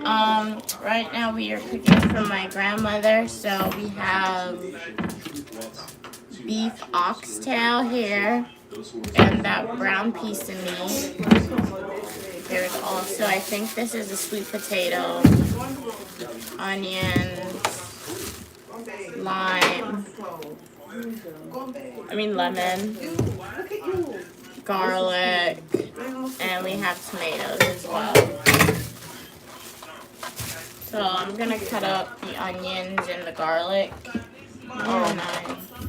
Right now we are cooking for my grandmother, so we have beef oxtail here and that brown piece of meat. There's also, I think this is a sweet potato, onions, lime, lemon, garlic, and we have tomatoes as well. So I'm gonna cut up the onions and the garlic.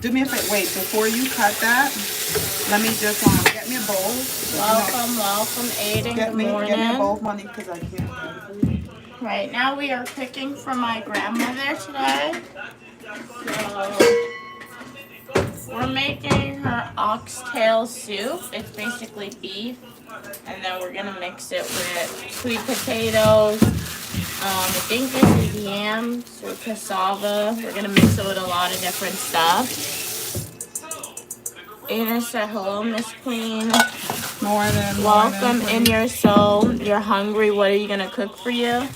Do me a favor. Wait, before you cut that, let me just get me a bowl. Welcome, Aiden. Good morning. Get me a bowl, money, because I can't. Right now we are cooking for my grandmother today. So we're making her oxtail soup. It's basically beef, and then we're gonna mix it with sweet potatoes. I think this is yams or cassava. We're gonna mix it with a lot of different stuff. Aiden said hello, Miss Queen. Welcome in your soul. You're hungry. What are you gonna cook for you?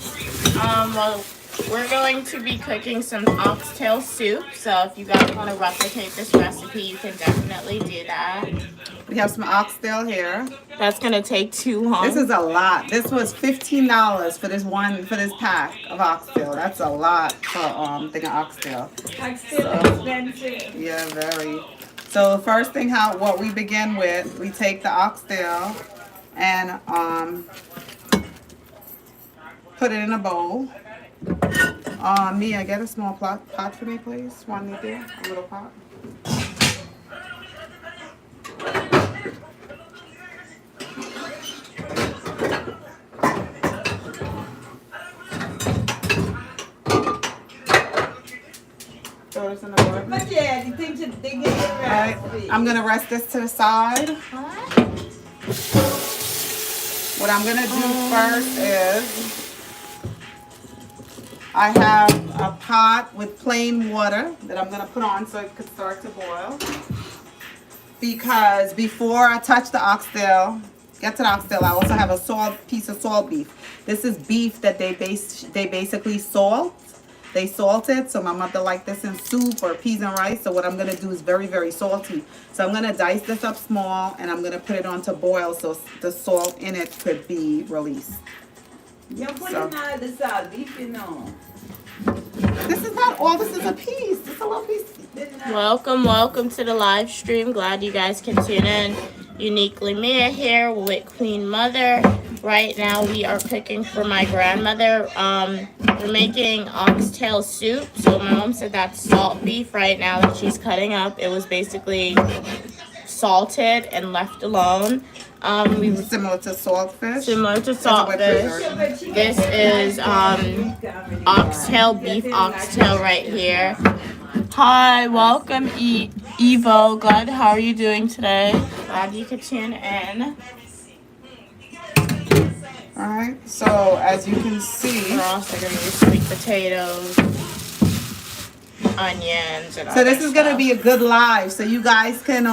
Well, we're going to be cooking some oxtail soup. So if you guys want to replicate this recipe, you can definitely do that. We have some oxtail here. That's gonna take too long. This is a lot. This was $15 for this pack of oxtail. That's a lot for thing of oxtail. Oxtail expensive. Yeah, very. So the first thing, what we begin with, we take the oxtail and put it in a bowl. Mia, get a small pot for me, please. One right there, a little pot. Throw this in the bowl. But yeah, you think they get it right. Alright, I'm gonna rest this to the side. What I'm gonna do first is I have a pot with plain water that I'm gonna put on so it could start to boil. Because before I touch the oxtail, get to the oxtail, I also have a piece of salt beef. This is beef that they basically salt. They salt it, so my mother liked this in soup or peas and rice. So what I'm gonna do is very, very salty. So I'm gonna dice this up small and I'm gonna put it on to boil so the salt in it could be released. You're putting all the salt beef, you know. This is not all. This is a piece. It's a little piece. Welcome to the live stream. Glad you guys can tune in. Uniquely Mia here with Queen Mother. Right now we are cooking for my grandmother. We're making oxtail soup. So my mom said that's salt beef right now that she's cutting up. It was basically salted and left alone. Similar to saltfish. Similar to saltfish. This is oxtail, beef oxtail right here. Hi, welcome Evo. Glad, how are you doing today? Glad you could tune in. Alright, so as you can see, we're also gonna use sweet potatoes, onions, and so this is gonna be a good live, so you guys can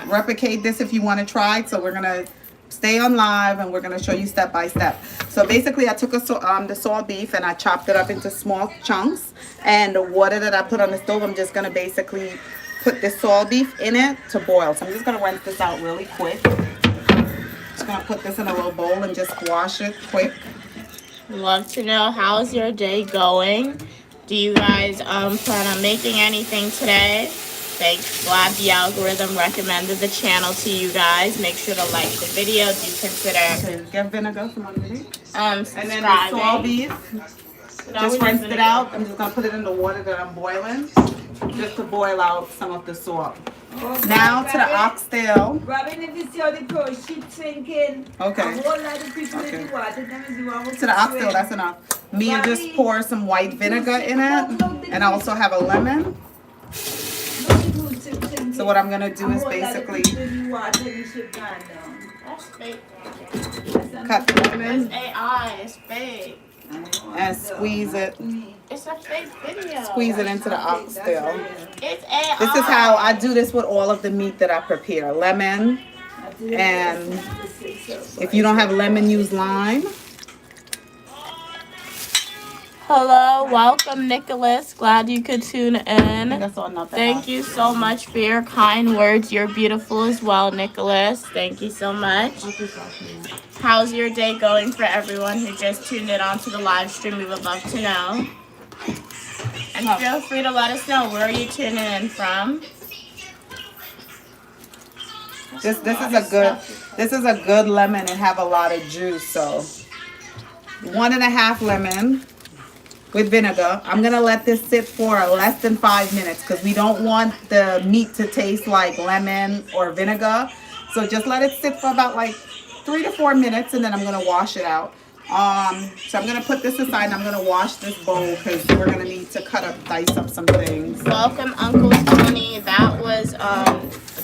replicate this if you want to try it. So we're gonna stay on live and we're gonna show you step by step. So basically I took the salt beef and I chopped it up into small chunks, and the water that I put on the stove, I'm just gonna basically put the salt beef in it to boil. So I'm just gonna rinse this out really quick. Just gonna put this in a little bowl and just wash it quick. Love to know, how's your day going? Do you guys plan on making anything today? Thanks. Glad the algorithm recommended the channel to you guys. Make sure to like the video. Do consider get vinegar from underneath. And then the salt beef. Just rinsed it out. I'm just gonna put it in the water that I'm boiling, just to boil out some of the salt. Now to the oxtail. Robin, if you see how the pro sheep sinking, okay. A whole lot of people in the water, to the oxtail, that's enough. Mia just pour some white vinegar in it, and I also have a lemon. So what I'm gonna do is basically cut the lemon. It's AI, it's fake. And squeeze it. It's a fake video. Squeeze it into the oxtail. It's AI. This is how I do this with all of the meat that I prepare. Lemon and If you don't have lemon, use lime. Hello, welcome, Nicholas. Glad you could tune in. That's all, not that Thank hot. you so much for your kind words. You're beautiful as well, Nicholas. Thank you so much. How's your day going for everyone who just tuned in onto the live stream? We would love to know. And feel free to let us know, where are you tuning in from? This is a good lemon and have a lot of juice. So 1.5 lemon with vinegar. I'm gonna let this sit for less than 5 minutes because we don't want the meat to taste like lemon or vinegar. So just let it sit for about like 3 to 4 minutes, and then I'm gonna wash it out. So I'm gonna put this aside and I'm gonna wash this bowl because we're gonna need to dice up some things. Welcome, Uncle Tony. That was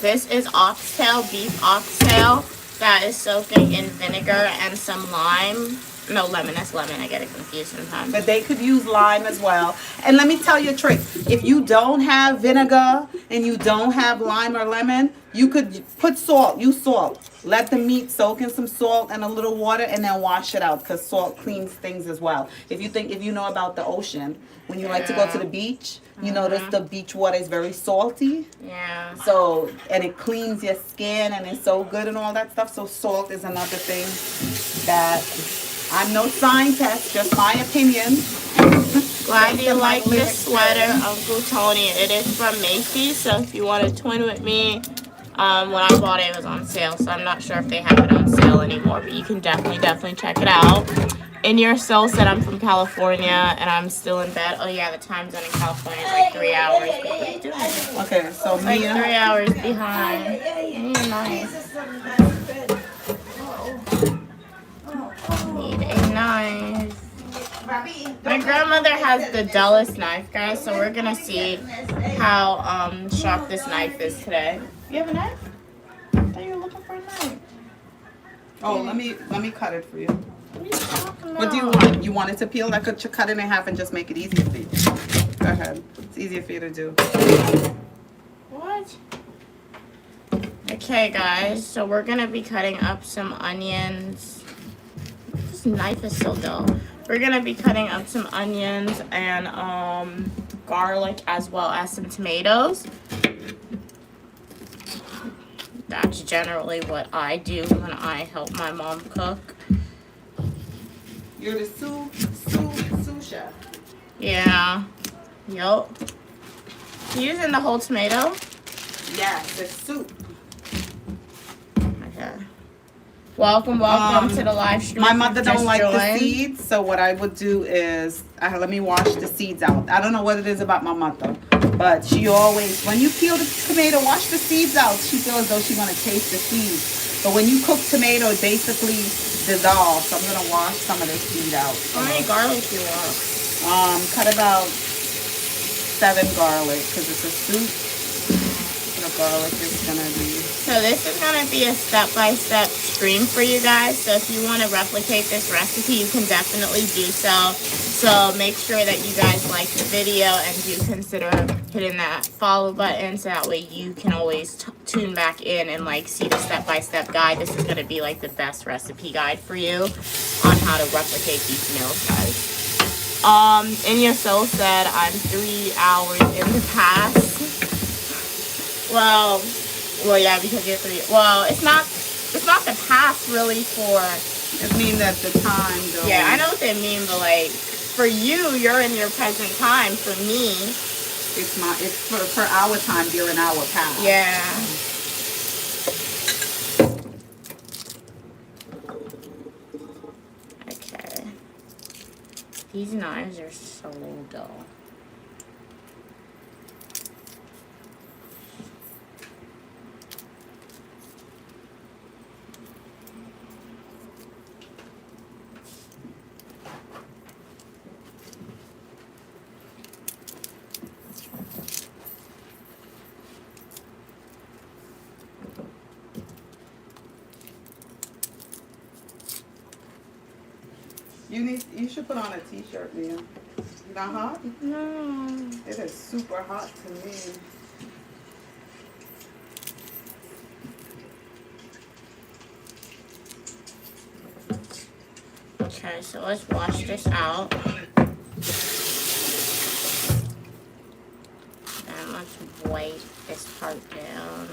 this is oxtail, beef oxtail that is soaking in vinegar and some lime. No, lemon. That's lemon. I get it confused sometimes. But they could use lime as well. And let me tell you a trick. If you don't have vinegar and you don't have lime or lemon, you could put salt. Use salt. Let the meat soak in some salt and a little water, and then wash it out because salt cleans things as well. If you know about the ocean, when you like to go to the beach, you notice the beach water is very salty. Yeah. So, and it cleans your skin and it's so good and all that stuff. So salt is another thing that... I'm no scientist, just my opinion. Glad you like this sweater, Uncle Tony. It is from Macy's, so if you want to twin with me, when I bought it, it was on sale, so I'm not sure if they have it on sale anymore, but you can definitely check it out. In Your Soul said I'm from California, and I'm still in bed. Oh yeah, the time zone in California is like 3 hours. What are you doing? Okay, so Like 3 hours behind. You're nice. Need a knife. My grandmother has the dullest knife, guys, so we're gonna see how sharp this knife is today. You have a knife? I thought you were looking for a knife. Oh, let me cut it for you. What are you talking about? What do you want? You want it to peel? I could cut it in half and just make it easier for you. Go ahead. It's easier for you to do. What? Okay, guys, so we're gonna be cutting up some onions. This knife is so dull. We're gonna be cutting up some onions and garlic as well as some tomatoes. That's generally what I do when I help my mom cook. You're the sous chef. Yeah. Yup. You using the whole tomato? Yes, it's soup. Okay. Welcome to the live stream. My mother don't like the seeds, so what I would do is let me wash the seeds out. I don't know what it is about my mother, but she always, when you peel the tomato, wash the seeds out. She feels as though she's gonna taste the seeds. But when you cook tomato, it basically dissolves. So I'm gonna wash some of the seed out. How many garlic do you want? Cut about 7 garlic because it's a soup. The garlic is gonna be. So this is gonna be a step-by-step stream for you guys. So if you want to replicate this recipe, you can definitely do so. So make sure that you guys like the video and do consider hitting that follow button so that way you can always tune back in and like see the step-by-step guide. This is gonna be like the best recipe guide for you on how to replicate these meals, guys. In Your Soul said I'm 3 hours in the past. Well, yeah, because you're 3. Well, it's not the past really for. It means that the time. Though. Yeah, I know what they mean, but like for you, you're in your present time. For me, it's for our time during our past. Yeah. Okay. These knives are so dull. You should put on a t-shirt, Mia. You not hot? No. It is super hot to me. Okay, so let's wash this out. And let's wipe this part down.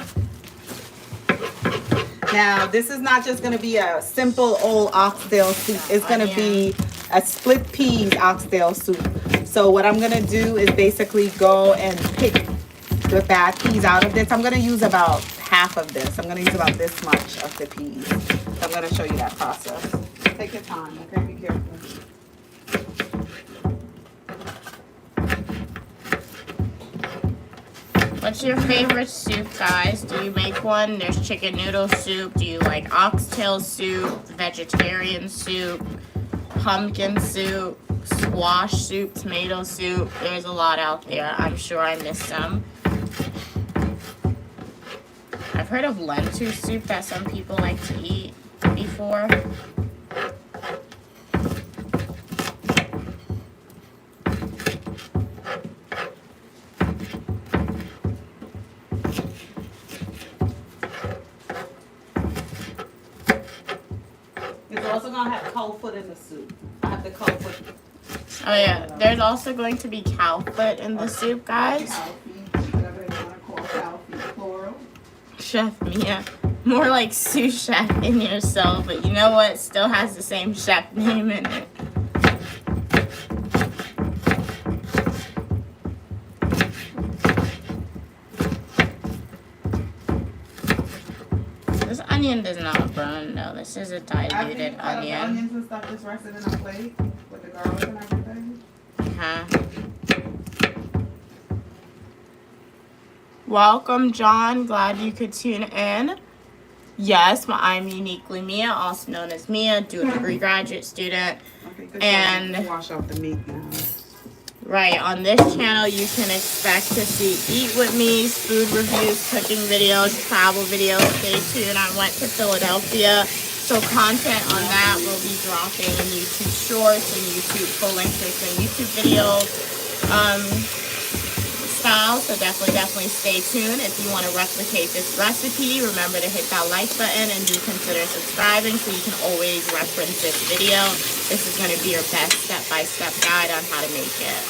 Now, this is not just going to be a simple old oxtail soup. It's going to be a split peas oxtail soup. So what I'm going to do is basically go and pick the bad peas out of this. I'm going to use about half of this. I'm going to use about this much of the peas. So I'm going to show you that process. Take your time, okay? Be careful. What's your favorite soup, guys? Do you make one? There's chicken noodle soup. Do you like oxtail soup, vegetarian soup, pumpkin soup, squash soup, tomato soup? There's a lot out there. I'm sure I missed some. I've heard of lentil soup that some people like to eat before. It's also going to have cold foot in the soup. I have the cold foot. Oh yeah, there's also going to be cow foot in the soup, guys. Cow feet, whatever they want to call cow feet, plural. Chef Mia. More like sous chef in yourself, but you know what? Still has the same chef name in it. This onion does not burn though. This is a diluted onion. Onions and stuff just rested in a plate with the garlic and everything. Welcome, John. Glad you could tune in. Yes, I'm Uniquely Mia, also known as Mia, dual degree graduate student. Okay, good. And wash off the meat now. right, on this channel you can expect to see eat with me's, food reviews, cooking videos, travel videos. Stay tuned. I went to Philadelphia, so content on that will be dropping in YouTube Shorts and YouTube full length and YouTube videos. Style, so definitely stay tuned. If you want to replicate this recipe, remember to hit that like button and do consider subscribing so you can always reference this video. This is going to be your best step-by-step guide on how to make it.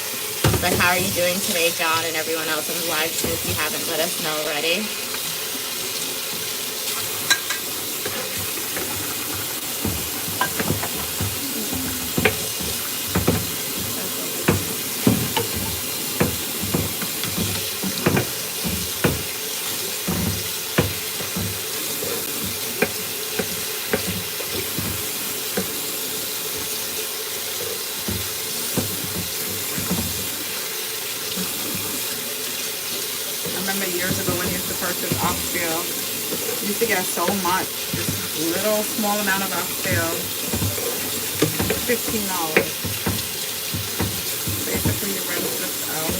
But how are you doing today, John, and everyone else on the live stream if you haven't let us know already? Years ago when I used to purchase oxtail, you used to get so much, this little small amount of oxtail, $15. Basically you rinse this out.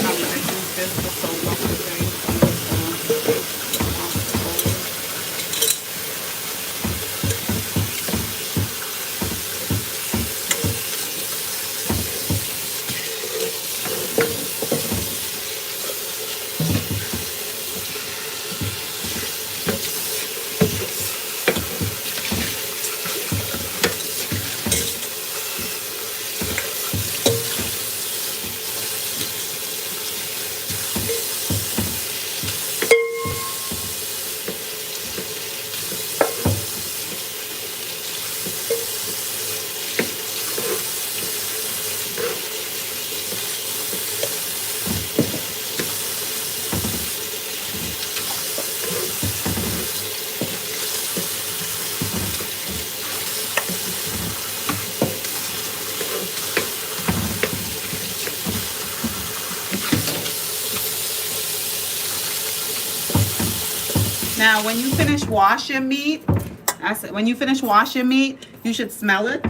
I'm going to use this to soak up the thing. Now, when you finish washing meat, you should smell it.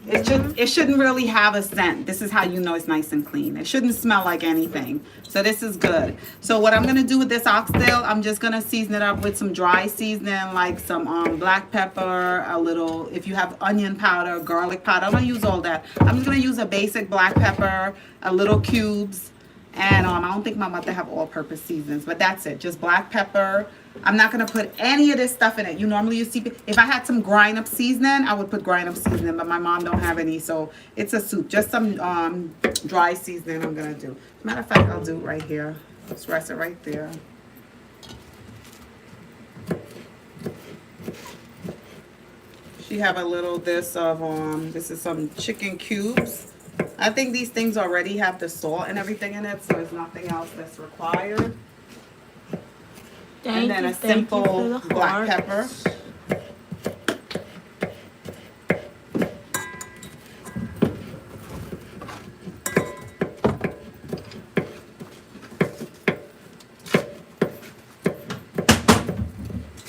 It shouldn't really have a scent. This is how you know it's nice and clean. It shouldn't smell like anything. So this is good. So what I'm gonna do with this oxtail, I'm just gonna season it up with some dry seasoning, like some black pepper, a little, if you have onion powder, garlic powder. I'm gonna use all that. I'm just gonna use a basic black pepper, a little cubes, and I don't think my mother have all-purpose seasonings, but that's it. Just black pepper, I'm not gonna put any of this stuff in it. You normally use CP. If I had some grind up seasoning, I would put grind up seasoning, but my mom don't have any, so it's a soup. Just some dry seasoning I'm gonna do. Matter of fact, I'll do it right here. Let's rest it right there. She have a little this is some chicken cubes. I think these things already have the salt and everything in it, so there's nothing else that's required. And then a simple black pepper.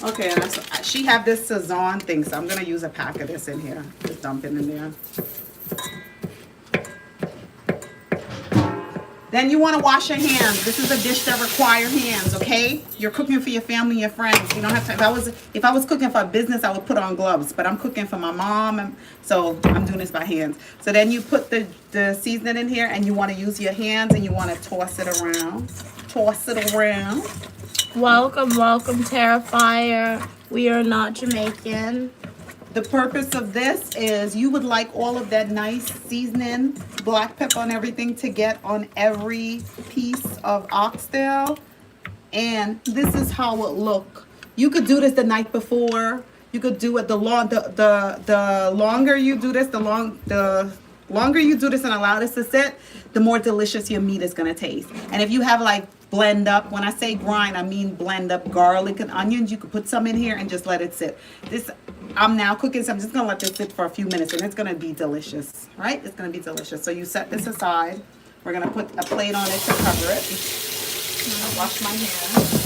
Okay, and she have this Sazon thing, so I'm gonna use a pack of this in here. Just dump it in there. Then you want to wash your hands. This is a dish that requires hands, okay? You're cooking for your family, your friends. You don't have to. If I was cooking for a business, I would put on gloves. But I'm cooking for my mom, so I'm doing this by hands. So then you put the seasoning in here, and you want to use your hands, and you want to toss it around. Toss it around. Welcome, Terrifier. We are not Jamaican. The purpose of this is you would like all of that nice seasoning, black pepper and everything to get on every piece of oxtail. And this is how it look. You could do this the night before. You could do it the longer you do this, the longer you do this and allow this to sit, the more delicious your meat is gonna taste. And if you have like blend up, when I say grind, I mean blend up garlic and onions. You could put some in here and just let it sit. This, I'm now cooking, so I'm just gonna let this sit for a few minutes, and it's gonna be delicious, right? It's gonna be delicious. So you set this aside. We're gonna put a plate on it to cover it. I'm gonna wash my hands.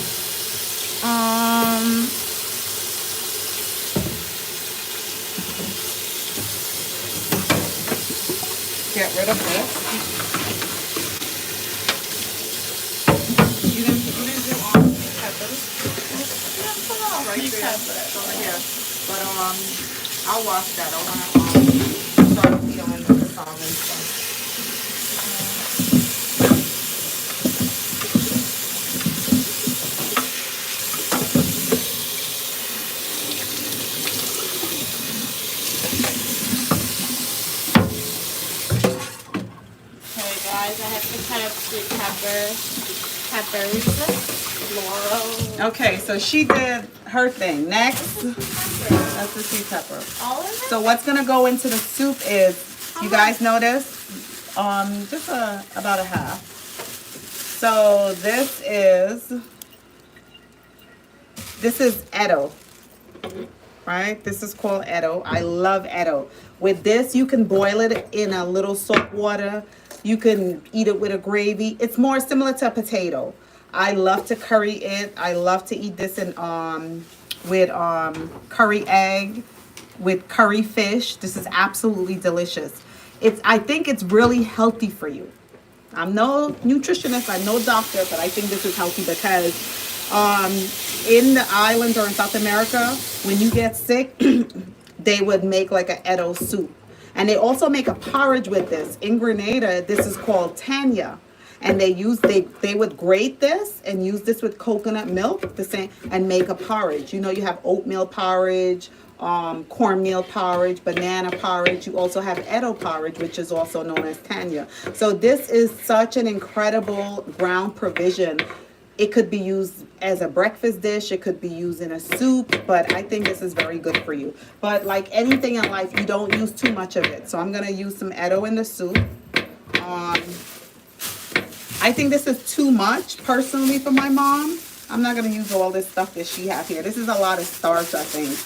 Get rid of this. You didn't do peppers? Right there. Over here. But I'll wash that. I wanna start peeling the salad stuff. Okay, guys, I have to cut up sweet peppers, laurel. Okay, so she did her thing. Next, that's the sweet pepper. All of it? So what's gonna go into the soup is, you guys notice, just about a half. So this is Edo, right? This is called Edo. I love Edo. With this, you can boil it in a little salt water. You can eat it with a gravy. It's more similar to a potato. I love to curry it. I love to eat this in with curry egg, with curry fish. This is absolutely delicious. I think it's really healthy for you. I'm no nutritionist, I'm no doctor, but I think this is healthy because in the islands or in South America, when you get sick, they would make like an Edo soup. And they also make a porridge with this. In Grenada, this is called tanya. And they would grate this and use this with coconut milk and make a porridge. You know, you have oatmeal porridge, cornmeal porridge, banana porridge. You also have Edo porridge, which is also known as tanya. So this is such an incredible ground provision. It could be used as a breakfast dish. It could be used in a soup, but I think this is very good for you. But like anything in life, you don't use too much of it. So I'm gonna use some Edo in the soup. I think this is too much personally for my mom. I'm not gonna use all this stuff that she has here. This is a lot of starch, I think.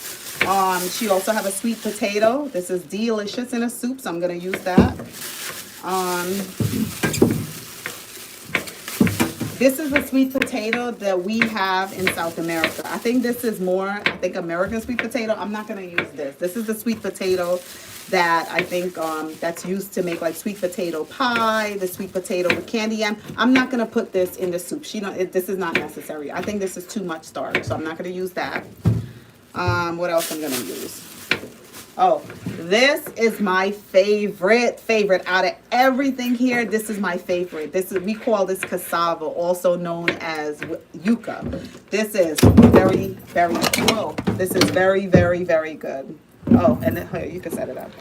She also have a sweet potato. This is delicious in a soup, so I'm gonna use that. This is a sweet potato that we have in South America. I think this is more, American sweet potato. I'm not gonna use this. This is the sweet potato that I think that's used to make like sweet potato pie, the sweet potato with candy yam. I'm not gonna put this in the soup. This is not necessary. I think this is too much starch, so I'm not gonna use that. What else I'm gonna use? Oh, this is my favorite out of everything here. This is my favorite. We call this cassava, also known as yuca. This is very, whoa. This is very, very good. Oh, and then here, you can set it up.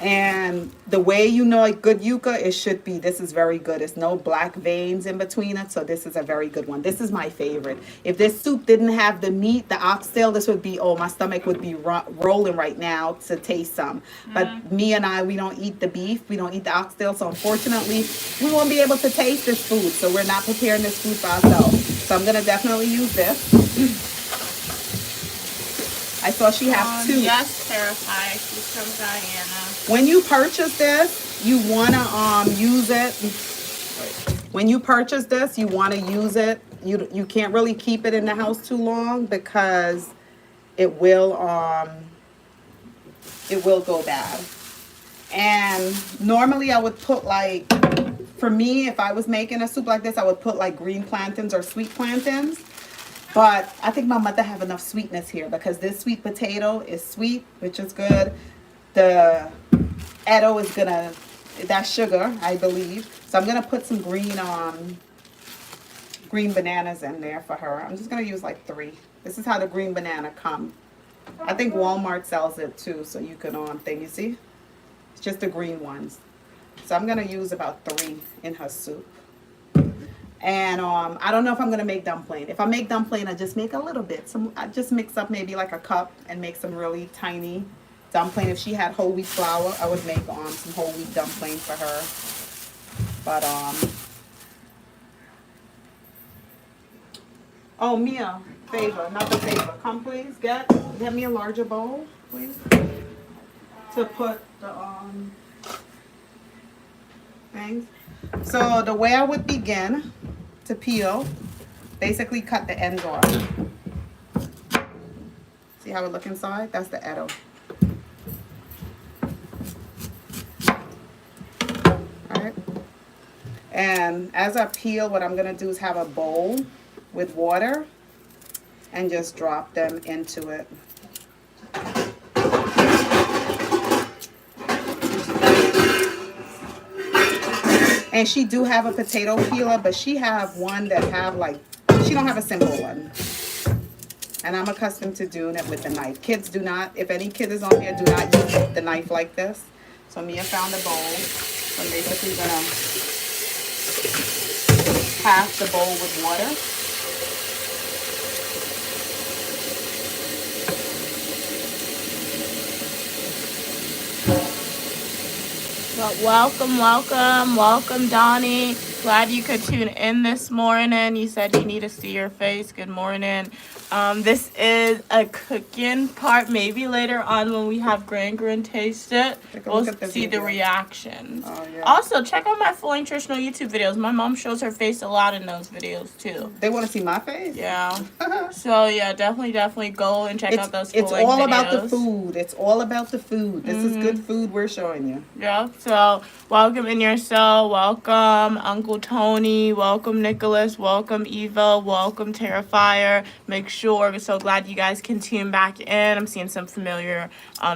And the way you know a good yuca, it should be, this is very good. There's no black veins in between it, so this is a very good one. This is my favorite. If this soup didn't have the meat, the oxtail, this would be, oh, my stomach would be rolling right now to taste some. But me and I, we don't eat the beef, we don't eat the oxtail, so unfortunately, we won't be able to taste this food, so we're not preparing this food for ourselves. So I'm gonna definitely use this. I saw she has two. Yes, Terrified. She's from Guyana. When you purchase this, you wanna use it. When you purchase this, you wanna use it. You can't really keep it in the house too long because it will go bad. And normally I would put like, for me, if I was making a soup like this, I would put like green plantains or sweet plantains. But I think my mother have enough sweetness here because this sweet potato is sweet, which is good. The Edo is gonna, that's sugar, I believe. So I'm gonna put some green bananas in there for her. I'm just gonna use like 3. This is how the green banana come. I think Walmart sells it too, so you can you see? It's just the green ones. So I'm gonna use about 3 in her soup. And I don't know if I'm gonna make dumpling. If I make dumpling, I just make a little bit. I just mix up maybe like a cup and make some really tiny dumpling. If she had whole wheat flour, I would make some whole wheat dumpling for her. But oh, Mia, favor, another favor. Come please, get me a larger bowl, please, to put the things. So the way I would begin to peel, basically cut the ends off. See how it look inside? That's the Edo. Alright. And as I peel, what I'm gonna do is have a bowl with water and just drop them into it. And she do have a potato peeler, but she have one that have like, she don't have a simple one. And I'm accustomed to doing it with the knife. Kids do not, if any kid is on here, do not use the knife like this. So Mia found a bowl. So I'm basically gonna half the bowl with water. Welcome, Donnie. Glad you could tune in this morning. You said you need to see your face. Good morning. This is a cooking part. Maybe later on when we have Gran taste it, we'll see the reactions. Oh, yeah. Also, check out my full nutritional YouTube videos. My mom shows her face a lot in those videos too. They want to see my face? Yeah. So yeah, definitely go and check out those full It's all videos. about the food. It's all about the food. This is good food we're showing you. Yeah. So welcome in your cell. Welcome Uncle Tony. Welcome Nicholas. Welcome Eva. Welcome Terrifier. Make sure. So glad you guys can tune back in. I'm seeing some familiar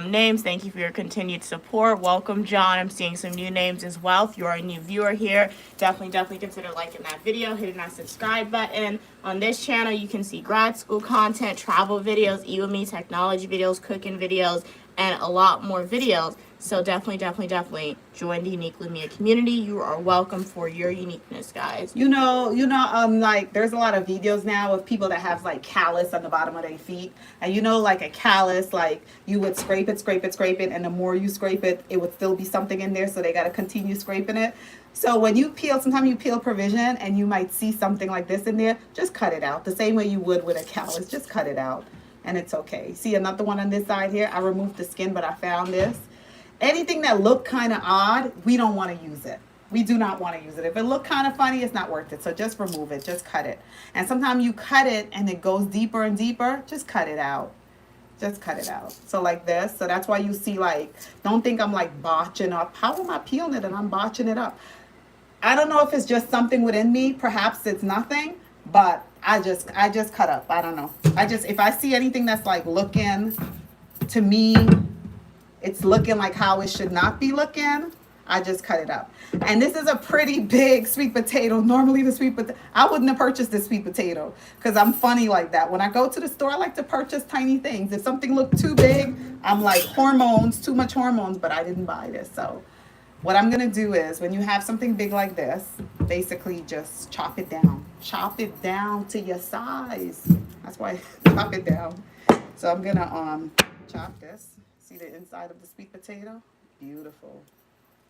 names. Thank you for your continued support. Welcome John. I'm seeing some new names as well. If you are a new viewer here, definitely consider liking that video, hitting that subscribe button. On this channel, you can see grad school content, travel videos, e-with-me, technology videos, cooking videos, and a lot more videos. So definitely join the Uniquely Mia community. You are welcome for your uniqueness, guys. You know, like there's a lot of videos now of people that have like callus on the bottom of their feet. And you know, like a callus, like you would scrape it, and the more you scrape it, it would still be something in there, so they gotta continue scraping it. So when you peel, sometimes you peel provision and you might see something like this in there, just cut it out. The same way you would with a callus, just cut it out. And it's okay. See another one on this side here? I removed the skin, but I found this. Anything that looked kind of odd, we don't want to use it. We do not want to use it. If it looked kind of funny, it's not worth it. So just remove it. Just cut it. And sometimes you cut it and it goes deeper and deeper. Just cut it out. Just cut it out. So like this. So that's why you see, like, don't think I'm like botching up. How am I peeling it and I'm botching it up? I don't know if it's just something within me. Perhaps it's nothing. But I just cut up. I don't know. If I see anything that's like looking to me, it's looking like how it should not be looking, I just cut it up. And this is a pretty big sweet potato. Normally the sweet potato, I wouldn't have purchased this sweet potato because I'm funny like that. When I go to the store, I like to purchase tiny things. If something looked too big, I'm like hormones, too much hormones, but I didn't buy this. So what I'm going to do is when you have something big like this, basically just chop it down. Chop it down to your size. That's why I chop it down. So I'm going to chop this. See the inside of the sweet potato? Beautiful.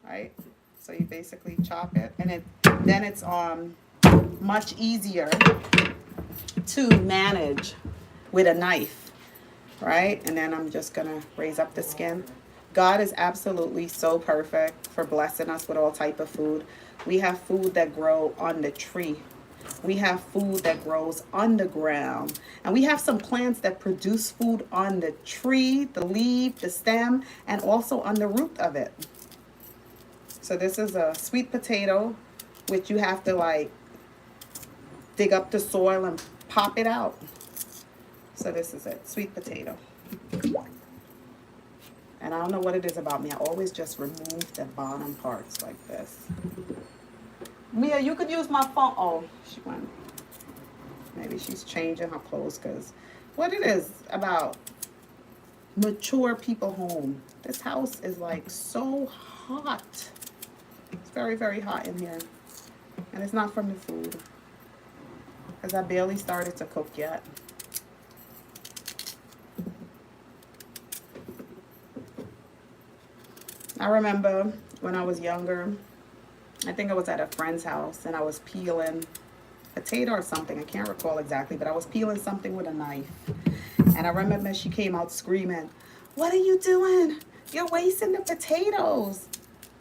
Right? So you basically chop it, and then it's much easier to manage with a knife, right? And then I'm just gonna raise up the skin. God is absolutely so perfect for blessing us with all type of food. We have food that grow on the tree. We have food that grows underground. And we have some plants that produce food on the tree, the leaf, the stem, and also on the root of it. So this is a sweet potato, which you have to like dig up the soil and pop it out. So this is it, sweet potato. And I don't know what it is about me. I always just remove the bottom parts like this. Mia, you could use my phone. Oh, she went. Maybe she's changing her clothes because what it is about mature people home. This house is like so hot. It's very, very hot in here. And it's not from the food. Because I barely started to cook yet. I remember when I was younger, I think I was at a friend's house and I was peeling potato or something. I can't recall exactly, but I was peeling something with a knife. And I remember she came out screaming, "What are you doing? You're wasting the potatoes."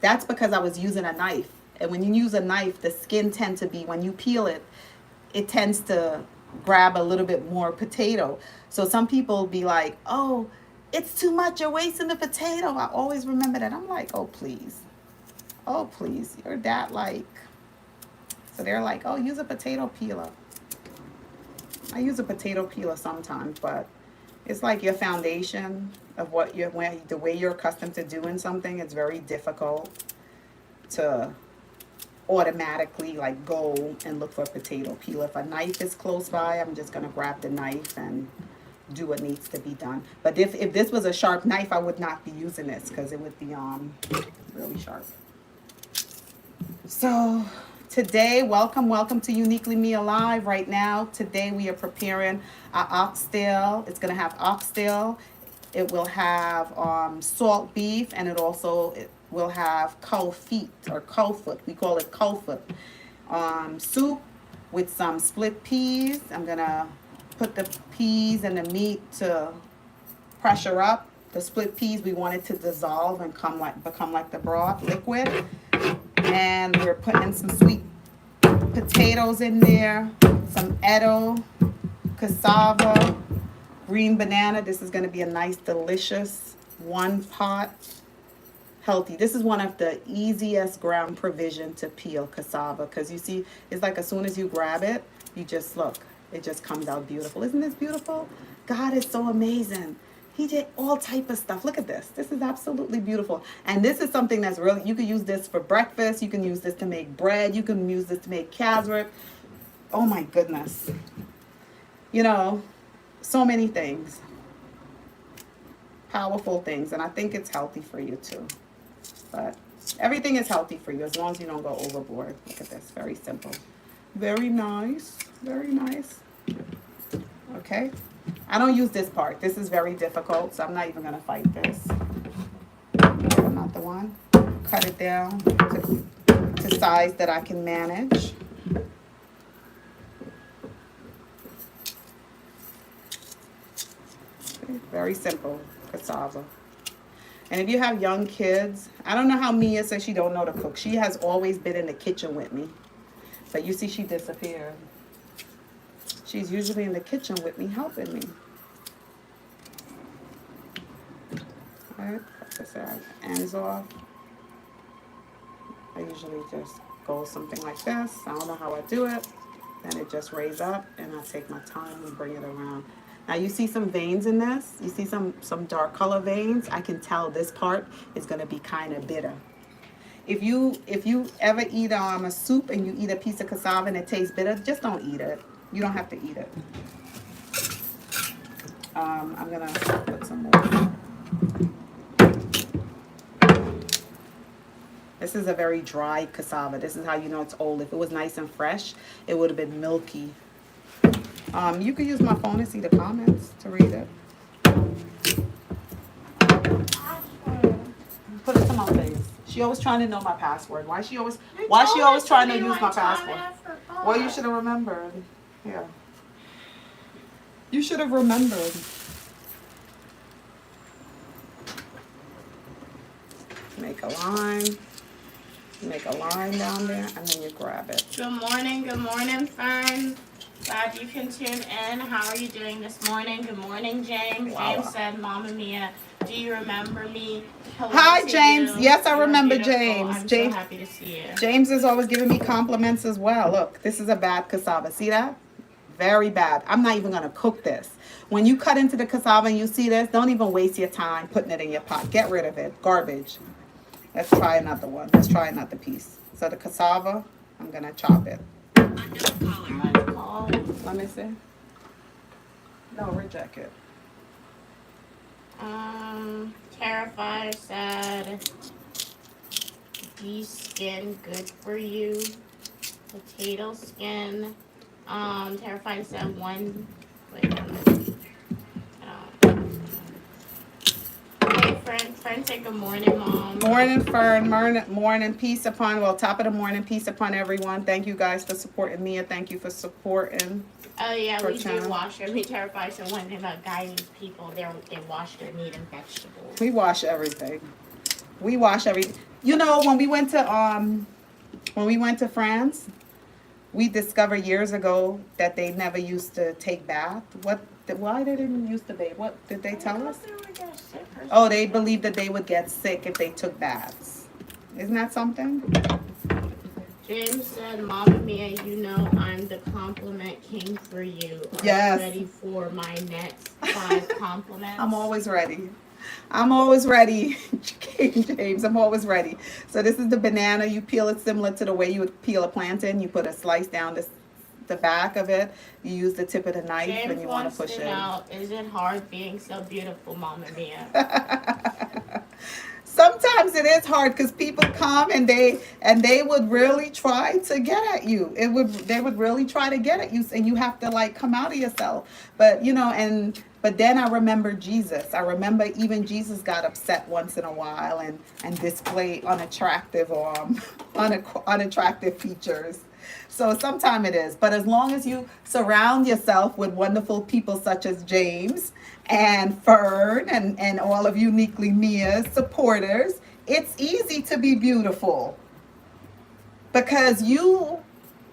That's because I was using a knife. And when you use a knife, the skin tends to be, when you peel it, it tends to grab a little bit more potato. So some people be like, "Oh, it's too much. You're wasting the potato." I always remember that. I'm like, "Oh, please. Oh, please. You're that like." So they're like, "Oh, use a potato peeler." I use a potato peeler sometimes, but it's like your foundation of the way you're accustomed to doing something. It's very difficult to automatically like go and look for a potato peeler. If a knife is close by, I'm just gonna grab the knife and do what needs to be done. But if this was a sharp knife, I would not be using this because it would be really sharp. So today, welcome to Uniquely Me Alive. Right now, today we are preparing our oxtail. It's gonna have oxtail. It will have salt beef, and it will have cow feet or cow foot. We call it cow foot. Soup with some split peas. I'm gonna put the peas and the meat to pressure up. The split peas, we want it to dissolve and become like the broth liquid. And we're putting in some sweet potatoes in there, some edo, cassava, green banana. This is going to be a nice, delicious one pot, healthy. This is one of the easiest ground provision to peel, cassava, because you see, it's like as soon as you grab it, you just look, it just comes out beautiful. Isn't this beautiful? God is so amazing. He did all type of stuff. Look at this. This is absolutely beautiful. And this is something that's really, you can use this for breakfast. You can use this to make bread. You can use this to make casserole. Oh my goodness. You know, so many things. Powerful things. And I think it's healthy for you too. But everything is healthy for you as long as you don't go overboard. Look at this. Very simple. Very nice. Very nice. Okay. I don't use this part. This is very difficult, so I'm not even going to fight this. I'm not the one. Cut it down to size that I can manage. Okay, very simple cassava. And if you have young kids, I don't know how Mia says she don't know to cook. She has always been in the kitchen with me. But you see she disappeared. She's usually in the kitchen with me, helping me. All right, cut this ends off. I usually just go something like this. I don't know how I do it. Then it just raise up, and I take my time and bring it around. Now you see some veins in this. You see some dark color veins. I can tell this part is gonna be kind of bitter. If you ever eat a soup and you eat a piece of cassava and it tastes bitter, just don't eat it. You don't have to eat it. I'm gonna put some more. This is a very dry cassava. This is how you know it's old. If it was nice and fresh, it would have been milky. You could use my phone and see the comments to read it. Put it to my face. She always trying to know my password. Why she always trying to use my password? Well, you should have remembered. Yeah. You should have remembered. Make a line. Make a line down there, and then you grab it. Good morning, Fern. Glad you can tune in. How are you doing this morning? Good morning, James. Wow. James said, Mama Mia, do you remember me? Hello Hi, to James. you. Yes, I You're remember beautiful. James. I'm James. so happy to see you. James is always giving me compliments as well. Look, this is a bad cassava. See that? Very bad. I'm not even going to cook this. When you cut into the cassava and you see this, don't even waste your time putting it in your pot. Get rid of it. Garbage. Let's try another one. Let's try another piece. So the cassava, I'm going to chop it. Let me see. No, reject it. Terrifier said, bee skin good for you. Potato skin. Terrifier said one. Wait a minute. Hey, friend, say good morning, Mom. Morning, Fern. Morning, peace upon, well, top of the morning, peace upon everyone. Thank you guys for supporting Mia. Thank you for supporting. Oh, yeah, her we channel. do wash her. We Terrifier said one thing about Guyanese people, they wash their meat and vegetables. We wash everything. We wash everything. You know, when we went to France, we discovered years ago that they never used to take bath. Why they didn't use to bathe? What did they tell us? Oh, they believed that they would get sick if they took baths. Isn't that something? James said, Mama Mia, you know I'm the compliment king for you. Are Yes. you ready for my next 5 compliments? I'm always ready. I'm always ready, James. I'm always ready. So this is the banana. You peel it similar to the way you would peel a plantain. You put a slice down the back of it. You use the tip of the knife James and you want to wants push to it. know, is it hard being so beautiful, Mama Mia? Sometimes it is hard because people come and they would really try to get at you. They would really try to get at you, and you have to like come out of yourself. But but then I remember Jesus. I remember even Jesus got upset once in a while and display unattractive unattractive features. So sometimes it is. But as long as you surround yourself with wonderful people such as James and Fern and all of Uniquely Mia's supporters, it's easy to be beautiful. Because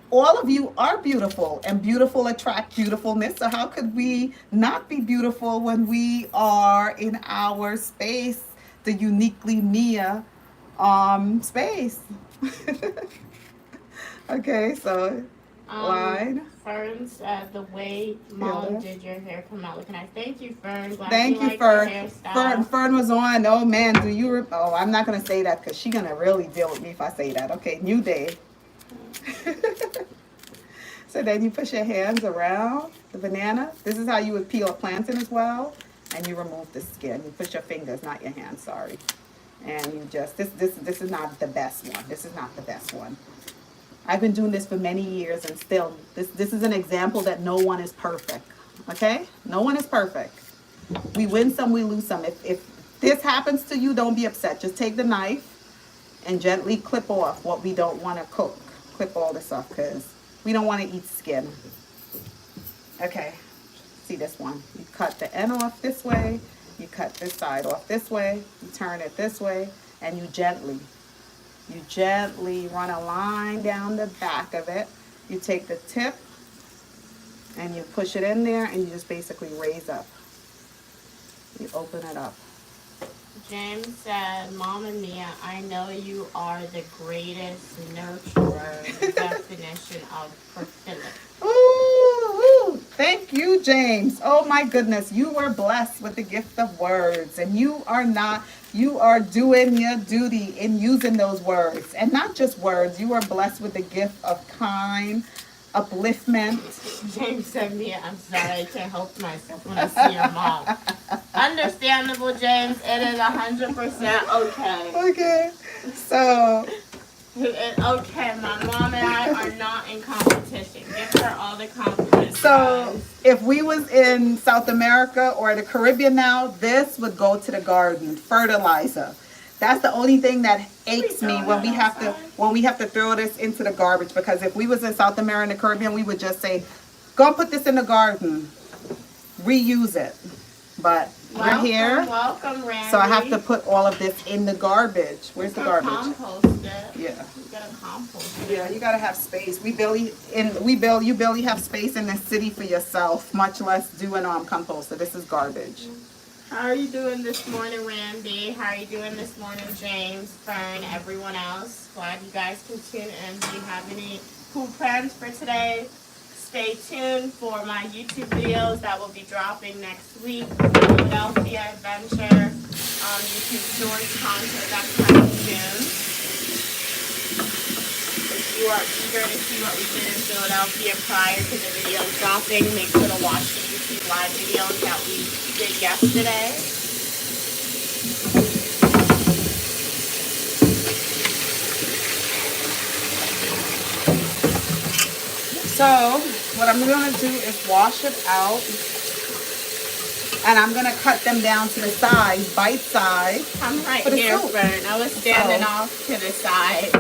all of you are beautiful, and beautiful attract beautifulness. So how could we not be beautiful when we are in our space, the Uniquely Mia space? Okay, so line. Fern said the way Mom did your hair come out looking nice. Thank you, Fern. Glad Thank you, like Fern. the hairstyle. Fern was on. Oh man, oh, I'm not gonna say that because she's gonna really deal with me if I say that. Okay, new day. So then you push your hands around the banana. This is how you would peel a plantain as well, and you remove the skin. You push your fingers, not your hands. Sorry. And you just this is not the best one. This is not the best one. I've been doing this for many years, and still, this is an example that no one is perfect, okay? No one is perfect. We win some, we lose some. If this happens to you, don't be upset. Just take the knife and gently clip off what we don't want to cook. Clip all this off because we don't want to eat skin. Okay, see this one. You cut the end off this way. You cut this side off this way. You turn it this way, and you gently run a line down the back of it. You take the tip and you push it in there and you just basically raise up. You open it up. James said, Mama Mia, I know you are the greatest nurturer, the definition of fertility. Ooh, thank you, James. Oh my goodness, you were blessed with the gift of words, and you are doing your duty in using those words, and not just words. You are blessed with the gift of kind upliftment. James said, Mia, I'm sorry, I can't help myself when I see your mom. Understandable, James. It is 100% okay. Okay, so Okay, my mom and I are not in competition. Give her all the compliments. So if we was in South America or the Caribbean now, this would go to the garden. Fertilizer. That's the only thing that aches me when we have to throw this into the garbage, because if we was in South America and the Caribbean, we would just say, go and put this in the garden. Reuse it. But we're here. Welcome, Randy. So I have to put all of this in the garbage. Where's the garbage? Compost it. Yeah. You gotta compost it. Yeah, you gotta have space. You barely have space in the city for yourself, much less doing compost. So this is garbage. How are you doing this morning, Randy? How are you doing this morning, James, Fern, everyone else? Glad you guys can tune in. Do you have any cool plans for today? Stay tuned for my YouTube videos that will be dropping next week. Philadelphia Adventure, YouTube Shorts content that's coming soon. If you are eager to see what we did in Philadelphia prior to the video dropping, make sure to watch the YouTube live videos that we did yesterday. So what I'm going to do is wash it out, and I'm going to cut them down to the size, bite size. I'm right here, Fern. I was standing off to the side.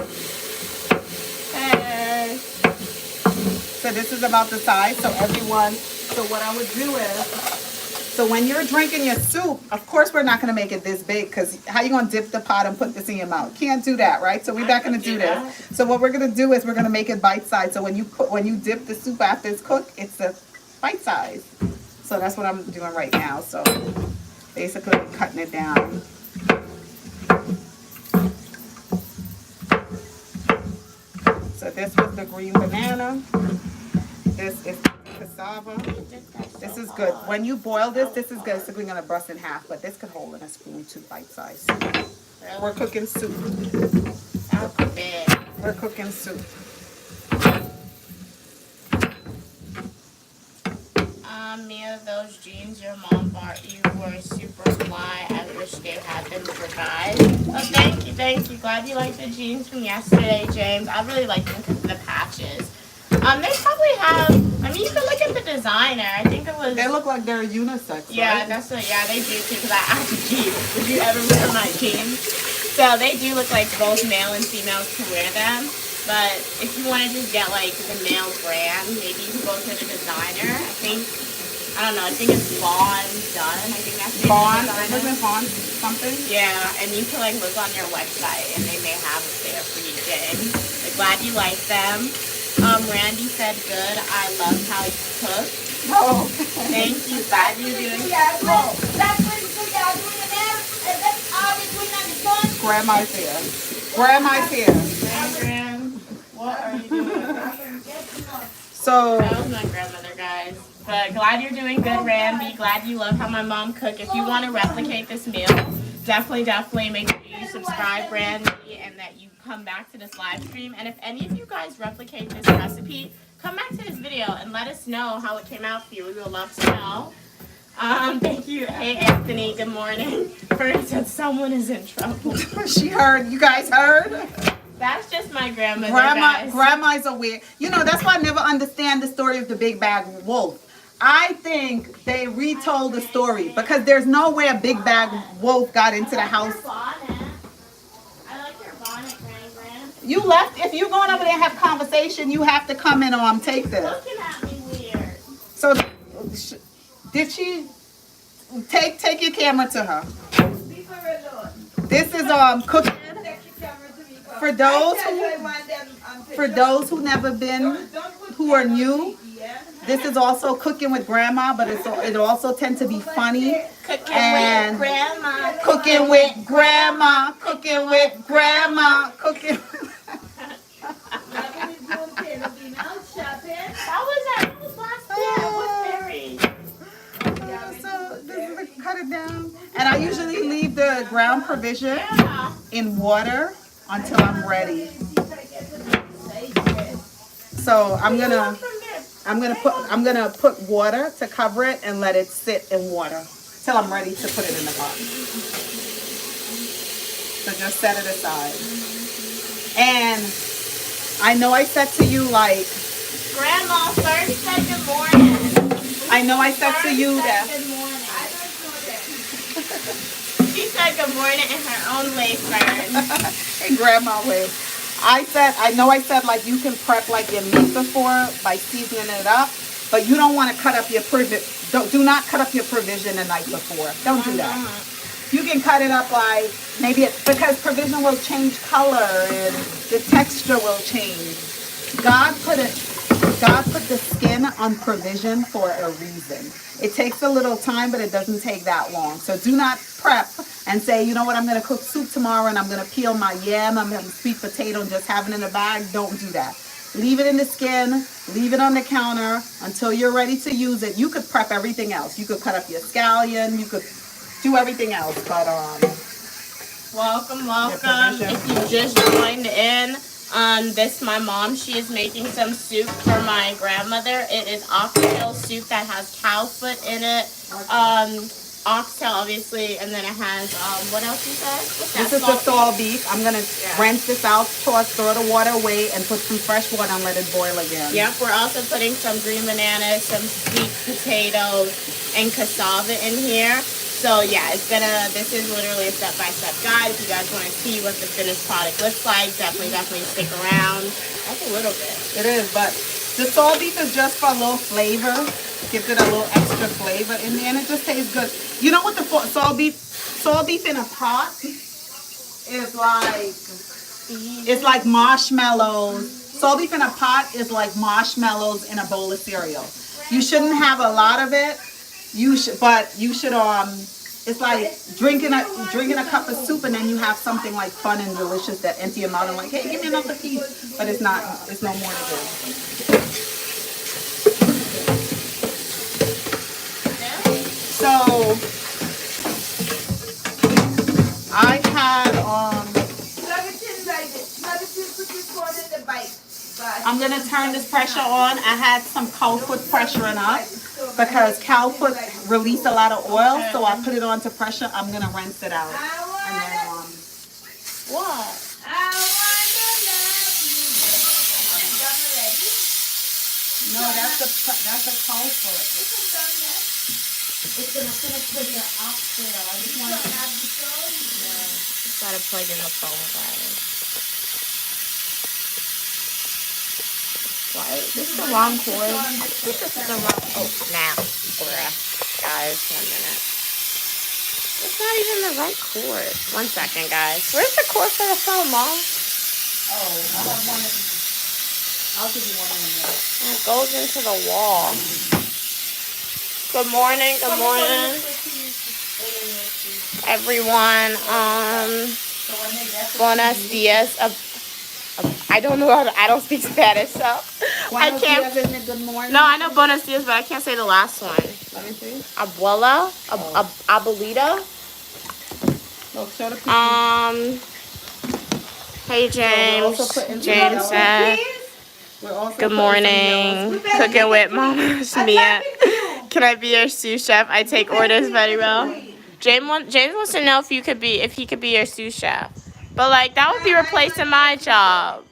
Hey. So this is about the size. So what I would do is, so when you're drinking your soup, of course we're not going to make it this big, because how you going to dip the pot and put this in your mouth? Can't do that, right? So we're not going to do this. So what we're going to do is we're going to make it bite size. So when you dip the soup after it's cooked, it's a bite size. So that's what I'm doing right now. So basically cutting it down. So this was the green banana. This is cassava. This is good. When you boil this is basically going to bust in half, but this could hold in a spoon too, bite size. We're cooking soup. We're cooking soup. Mia, those jeans your mom bought you were super fly. I wish they had them for guys. Oh, thank you. Glad you liked the jeans from yesterday, James. I really like them because of the patches. They probably have, you can look at the designer. I think it was... They look like they're unisex, yeah, right? they do too, because I asked jeans. Would you ever wear my jeans? So they do look like both male and females can wear them. But if you want to just get like the male brand, maybe you can go to the designer. I don't know, I think it's Vaughn Dunn. I think that's the Vaughn, designer. isn't Vaughn something? Yeah, and you can like look on their website and they may have it there for you, Jane. But glad you like them. Randy said good. I love how you cook. Oh. Thank you. Glad you're doing Grandma's here. Grandma's here. Grand, what are you doing? So That was my grandmother, guys. But glad you're doing good, Randy. Glad you love how my mom cooked. If you want to replicate this meal, definitely make sure you subscribe, Randy, and that you come back to this live stream. And if any of you guys replicate this recipe, come back to this video and let us know how it came out for you. We would love to know. Thank you. Hey, Anthony. Good morning. Fern said someone is in trouble. she heard. You guys heard? That's just my grandmother, guys. Grandma's a weird. You know, that's why I never understand the story of the big bag wolf. I think they retold the story, because there's no way a big bag wolf got into the house. I like your bonnet, Gran. You left. If you're going over there and have conversation, you have to come and take this. Looking at me weird. So, did she take your camera to her? This is cooking for those who never been, who are new. This is also cooking with grandma, but it also tends to be funny. Cooking And with grandma. cooking with grandma, cooking with grandma, cooking. That was last year. What berries? So this is the cut it down. And I usually leave the ground provision Yeah. in water until I'm ready. So I'm gonna put water to cover it and let it sit in water till I'm ready to put it in the pot. So just set it aside. And I know I said to you like Grandma first said good morning. I know I said to you First that said good morning. She said good morning in her own way first. in grandma way. I know I said like you can prep like your meat before by seasoning it up, but you don't want to cut up your do not cut up your provision the night before. Don't do that. You can cut it up like because provision will change color and the texture will change. God put the skin on provision for a reason. It takes a little time, but it doesn't take that long. So do not prep and say, you know what, I'm going to cook soup tomorrow and I'm going to peel my yam, I'm having sweet potato and just have it in a bag. Don't do that. Leave it in the skin, leave it on the counter until you're ready to use it. You could prep everything else. You could cut up your scallion, you could do everything else, but welcome. If you just joined in, this my mom. She is making some soup for my grandmother. It is oxtail soup that has cow foot in it. Oxtail, obviously, and then it has what else you said? What's that? this is the salt beef. I'm gonna rinse this out, throw the water away, and put some fresh water and let it boil again. Yep, we're also putting some green bananas, some sweet potatoes, and cassava in here. So yeah, this is literally a step-by-step guide. If you guys want to see what the finished product looks like, definitely stick around. That's a little bit. It is, but the salt beef is just for a little flavor. Gives it a little extra flavor in there, and it just tastes good. You know what the salt beef in a pot is like? It's like marshmallows. Salt beef in a pot is like marshmallows in a bowl of cereal. You shouldn't have a lot of it. You should. It's like drinking a cup of soup and then you have something like fun and delicious that empty your mouth and like, hey, give me another piece. But it's no more to do. So I had I'm gonna turn this pressure on. I had some cow foot pressuring up because cow foot release a lot of oil, so I put it on to pressure. I'm gonna rinse it out. And then What? no, that's the cow foot. It's gonna finish with your oxtail. I just want to have the Gotta plug in the phone, guys. What? This is the wrong cord. This is the wrong. Oh, now. Guys, 1 minute. It's not even the right cord. 1 second, guys. Where's the cord for the phone, Mom? Oh, I have one. I'll give you one in a minute. It goes into the wall. Good morning, everyone. Buenos dias. I don't know I don't speak Spanish, so I can't. Isn't it good morning? No, I know buenos dias, but I can't say the last one. Let me see. Abuela, abuelita. Look, show the picture. Hey James. James said, good morning. Cooking with Mama Mia. Can I be your sous chef? I take orders very well. James wants to know if he could be your sous chef. But like that would be replacing my job.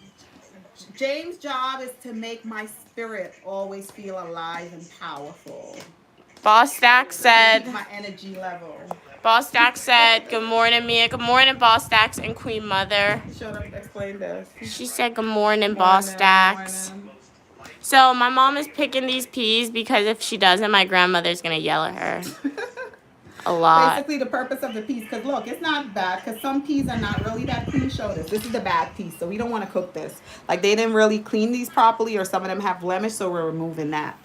James' job is to make my spirit always feel alive and powerful. Boss Stack said. Keep my energy level. Boss Stack said, good morning, Mia. Good morning, Boss Stacks and Queen Mother. Shut up, explain this. She said, good morning, Boss Stacks. So my mom is picking these peas because if she doesn't, my grandmother's going to yell at her. A lot. Basically, the purpose of the peas, because look, it's not bad, because some peas are not really that clean. Show this. This is the bad piece, so we don't want to cook this. Like, they didn't really clean these properly, or some of them have blemish, so we're removing that.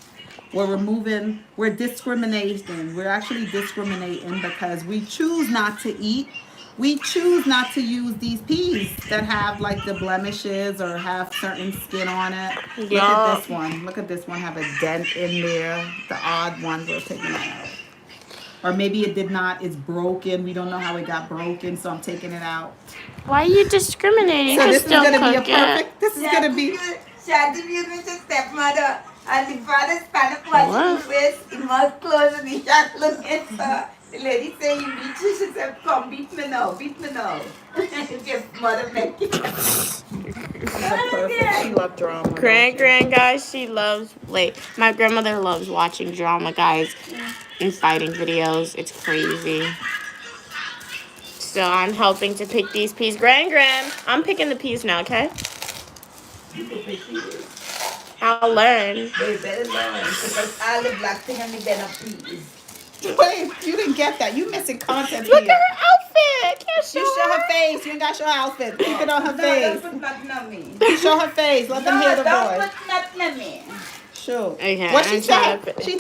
we're discriminating. We're actually discriminating because we choose not to eat. We choose not to use these peas that have like the blemishes or have certain skin on it. Look at this one. Look at this one have a dent in there. The odd ones we're taking it out. Or maybe it did not. It's broken. We don't know how it got broken, so I'm taking it out. Why are you discriminating? So You this is still gonna be a cook it. perfect. This is gonna be. She had to use with her stepmother. And the father stand up watching his waist, his mouth closed, and he shot looking at her. The lady said, you beat you. She said, come, beat me now, beat me now. Your mother make it. Perfect. She loved drama. Grand guys, she loves my grandmother loves watching drama, guys, and fighting videos. It's crazy. So I'm helping to pick these peas. Grand, I'm picking the peas now, okay? I'll learn. They better learn because all the black thing on the bed of peas. Wait, you didn't get that. You missing content Look here. at her outfit. Can't You show her face. You ain't got to show her outfit. Keep it on her No, face. don't put nothing on me. Show her face. Let them hear the don't voice. put nothing on me. Sure. Okay, What she I'm trying said? to- She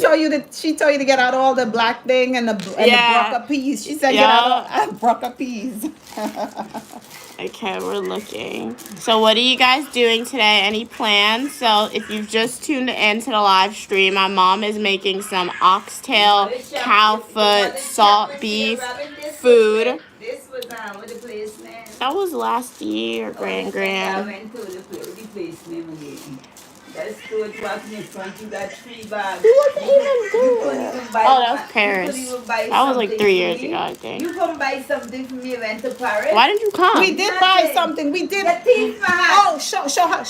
told you to get out all the black thing and the Brucka peas. She said get out all Brucka peas. Okay, we're looking. So what are you guys doing today? Any plans? So if you've just tuned in to the live stream, my mom is making some oxtail, cow foot, salt beef food. This was with the policeman. That was last year, Grand. I went to the policeman again. That's good walking in front. You got 3 bags. Who was even doing? Oh, that was Paris. That was like 3 years ago, I think. You come buy something for me. You went to Paris. Why did you come? We did buy something. We did. The thief hat. Oh, show her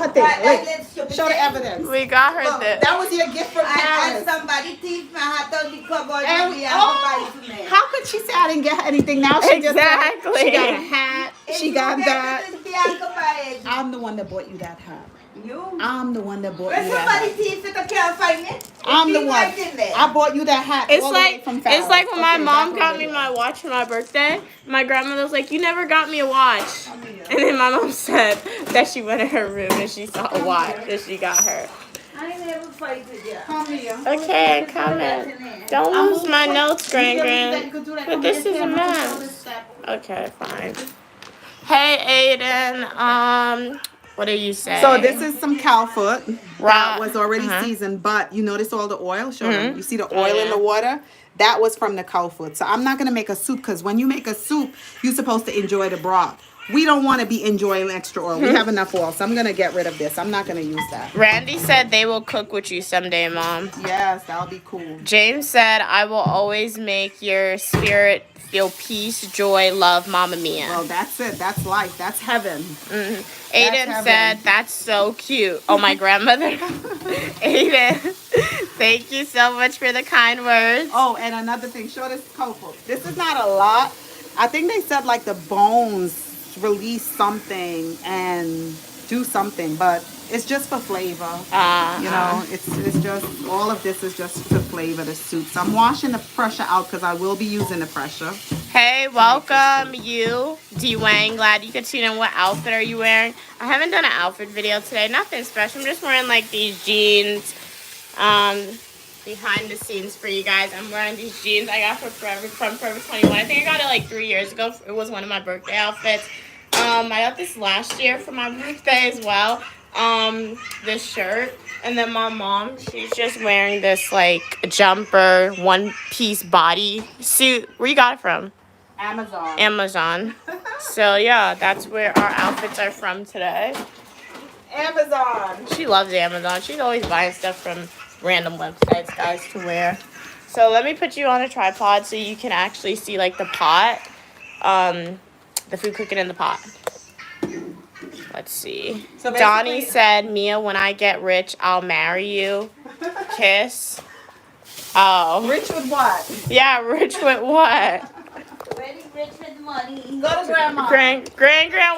thing. Wait. Show the evidence. We got her Look, the. that was your gift from And Paris. somebody thief my hat out the cupboard. And And we, we have to buy it for me. how could she say I didn't get her anything now? She just Exactly. said she got a hat. If She you got get that. it, Bianca buy it. I'm the one that bought you that hat. You? I'm the one that bought When you that somebody hat. thief it, I can't find it. I'm the Thief one. right in there. I bought you that hat. It's all the way like from Paris. it's like when my Okay, mom back got over me here. my watch for my birthday. My grandmother was like, "You never got me a watch," and then my mom said that she went in her room and she saw a watch that she got her. I never fight with you. Come here. Okay, comment. Don't lose my notes, Grand. But this is a mess. Okay, fine. Hey, Aiden. What do you say? So this is some cow foot that Right. was already seasoned, but you notice all the oil? Show them. You see the Oh, oil in yeah. the water? That was from the cow foot. So I'm not going to make a soup because when you make a soup, you're supposed to enjoy the broth. We don't want to be enjoying extra oil. We have enough oil, so I'm going to get rid of this. I'm not going to use that. Randy said they will cook with you someday, Mom. Yes, that'll be cool. James said, I will always make your spirit feel peace, joy, love, Mama Mia. Well, that's it. That's life. That's heaven. Aiden heaven. said, that's so cute. Oh, my grandmother. Aiden, thank you so much for the kind words. Oh, and another thing. Show this cow foot. This is not a lot. I think they said like the bones release something and do something, but it's just for flavor. You know, it's just, all of this is just to flavor the soup. So I'm washing the pressure out because I will be using the pressure. Hey, welcome you, D-Wang. Glad you could tune in. What outfit are you wearing? I haven't done an outfit video today. Nothing special. I'm just wearing like these jeans. Behind the scenes for you guys. I'm wearing these jeans I got from Forever 21. I think I got it like 3 years ago. It was one of my birthday outfits. I got this last year for my birthday as well. This shirt. And then my mom, she's just wearing this like jumper, one-piece body suit. Where you got it from? Amazon. Amazon. So yeah, that's where our outfits are from today. Amazon. She loves Amazon. She's always buying stuff from random websites, guys, to wear. So let me put you on a tripod so you can actually see like the pot, the food cooking in the pot. Let's see. So Donnie said, Mia, when I get rich, I'll marry you. Kiss. Oh. Rich with what? Yeah, rich with what? Very rich with money. Go to grandma. Grand,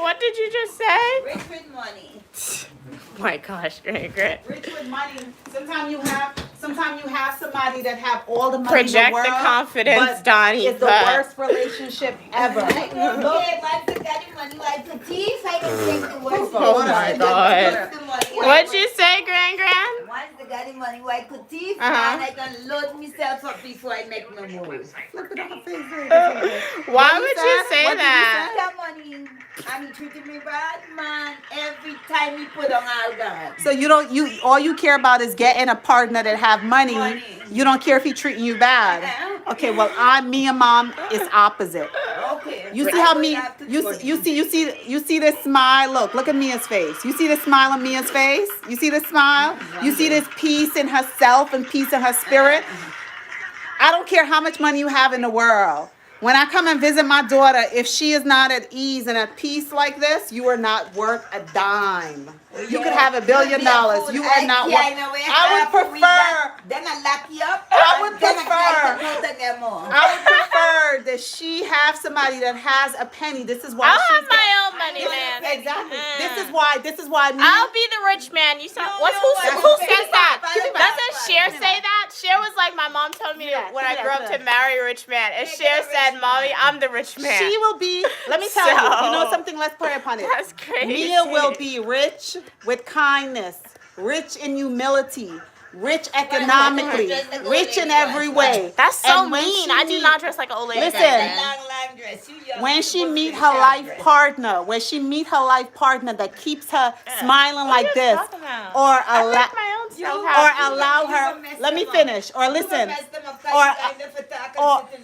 what did you just say? Rich with money. Oh my gosh, Grand. Rich with money. Sometimes you have somebody somebody that have all the money Project in the world. the confidence, but Donnie. It's the worst relationship ever. Okay, once you got the money, like the thief, I don't think the worst. Oh my God. What'd you say, Grand? Once they got the money, why could thief, Uh-huh. and I can load myself up before I make no move. Flip it on her face. Why would you say What did you that? That money, and he treated me bad, man. Every time he put on all that. So all you care about is getting a partner that have money. You don't care if he treating you bad. Okay, well me and mom is opposite. Okay. You see how you see this smile? Look at Mia's face. You see the smile on Mia's face? You see the smile? You see this peace in herself and peace in her spirit? I don't care how much money you have in the world. When I come and visit my daughter, if she is not at ease and at peace like this, you are not worth a dime. You could have $1 billion. You are not worth. I would prefer. Then I lock you up. I would prefer that she have somebody that has a penny. This is why I'll she's have my own money, man. Exactly. This is why me. I'll be the rich man. You saw who says that? Doesn't Cher say that? Cher was like, my mom told me when I grew up to marry a rich man. And Cher said, Mommy, I'm the rich man. She will be, let me tell you, you know something, let's pray upon it. That's crazy. Mia will be rich with kindness, rich in humility, rich economically, rich in every way. That's so And when mean. she I do meet- not dress like an old lady. Listen, Long dress. when she meet her life partner, that keeps her smiling What are like you this, talking about? or I allow, make my own stuff or happen. allow her. Let me finish. Or listen.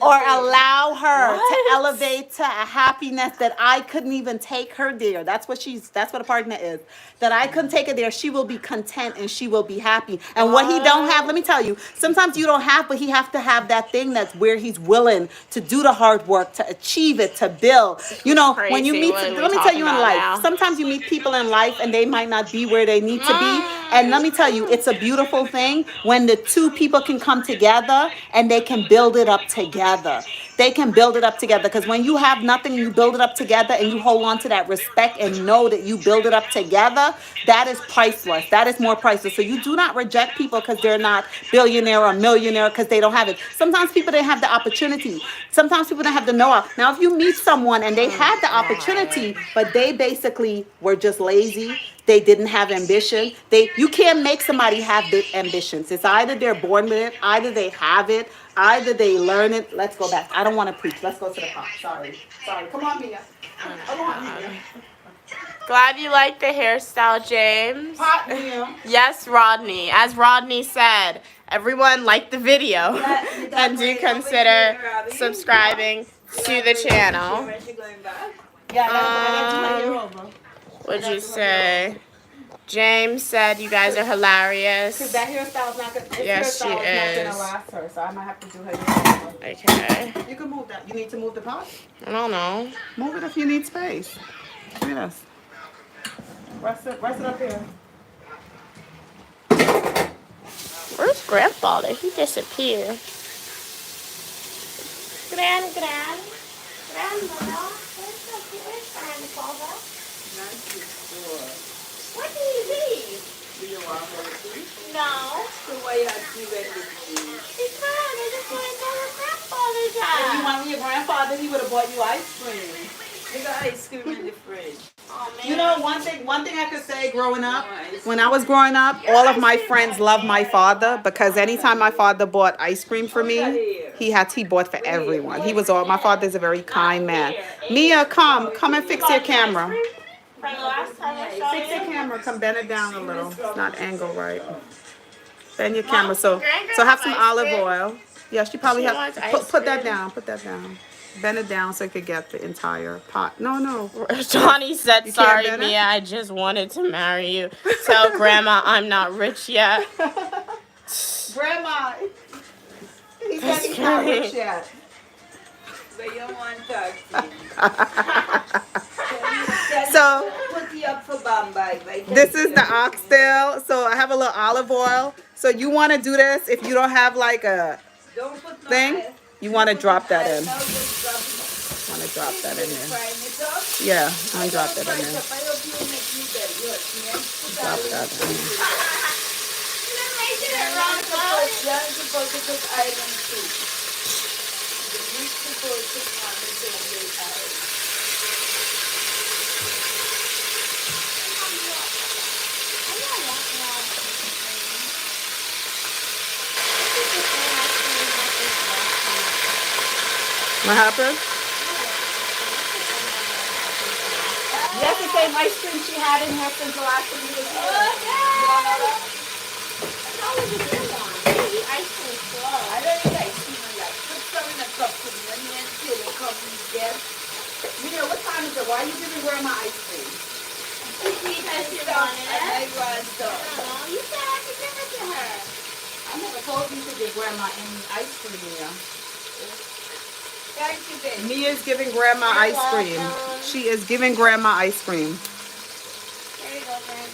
Or allow her to elevate to a happiness that I couldn't even take her there. That's what a partner is. That I couldn't take her there. She will be content and she will be happy. And what he don't have, let me tell you, sometimes you don't have, but he have to have that thing that's where he's willing to do the hard work, to achieve it, to build. You know, when you Crazy. meet, What are we let me tell talking you in about life, now? sometimes you meet people in life and they might not be where they need to be. And let me tell you, it's a beautiful thing when the two people can come together and they can build it up together. They can build it up together, because when you have nothing, you build it up together and you hold on to that respect and know that you build it up together. That is priceless. That is more priceless. So you do not reject people because they're not billionaire or millionaire because they don't have it. Sometimes people didn't have the opportunity. Sometimes people didn't have the know-how. Now, if you meet someone and they had the opportunity, but they basically were just lazy, they didn't have ambition. You can't make somebody have big ambitions. It's either they're born with it, either they have it, either they learn it. Let's go back. I don't want to preach. Let's go to the pot. Sorry. Come on, Mia. Come on, Mia. Glad you like the hairstyle, James. Pot, Mia. Yes, Rodney. As Rodney said, everyone like the video and do consider subscribing to the channel. Yeah, that's my hair over. What'd you say? James said you guys are hilarious. Because that hairstyle's not going to Yes, she not going is. to last her, so I might have to do her hair. Okay. You can move that. You need to move the pot? I don't know. Move it if you need space. Look at this. Rest it up here. Where's Grandfather? He disappeared. Grandmother. Where's Grandfather? What did he leave? Do you want her to see? No. So why you have to when the tea? Because I just want to know where Grandfather's at. If you want your grandfather, he would have bought you ice cream. They got ice cream in the fridge. Oh, man. You know, one thing I could say growing up, when I was growing up, all of my friends loved my father because anytime my father bought ice cream for me, he bought for everyone. My father's a very kind man. Mia, come and fix your camera. From the last time I saw Fix your you. camera, come bend it down a little. It's not angled right. Bend your camera, so have some olive oil. Yeah, she probably She has, wants ice put that cream. down, Bend it down so you could get the entire pot. No. Johnny said, You can't sorry, bend it? Mia, I just wanted to marry you. Tell Grandma I'm not rich yet. Grandma, he said he's not rich yet. But you want taxi. So, Put you up for Bombay. this is the oxtail. So I have a little olive oil. So you want to do this if you don't have like a Don't put no thing, oil. you want to drop that in. No, just drop it. Want to drop that in there. Frying it up. Yeah, I'm gonna drop that in I there. hope you make me better. You Drop that in there. You're supposed to cook island soup. The meat supposed to come into the island. What happened? That's the same ice cream she had in here since the last time you was here. How was it good one? The ice cream slow. I don't think I see you like put some in a cup for me. Let me until the cup is there. Mia, what time is it? Why are you giving Grandma ice cream? Because you wanted it. I want some. No, you said I could give it to her. I never told you to give Grandma any ice cream, Mia. Thank you, baby. Mia's giving Grandma ice cream. welcome. She is giving Grandma ice cream. There you go, Grandma.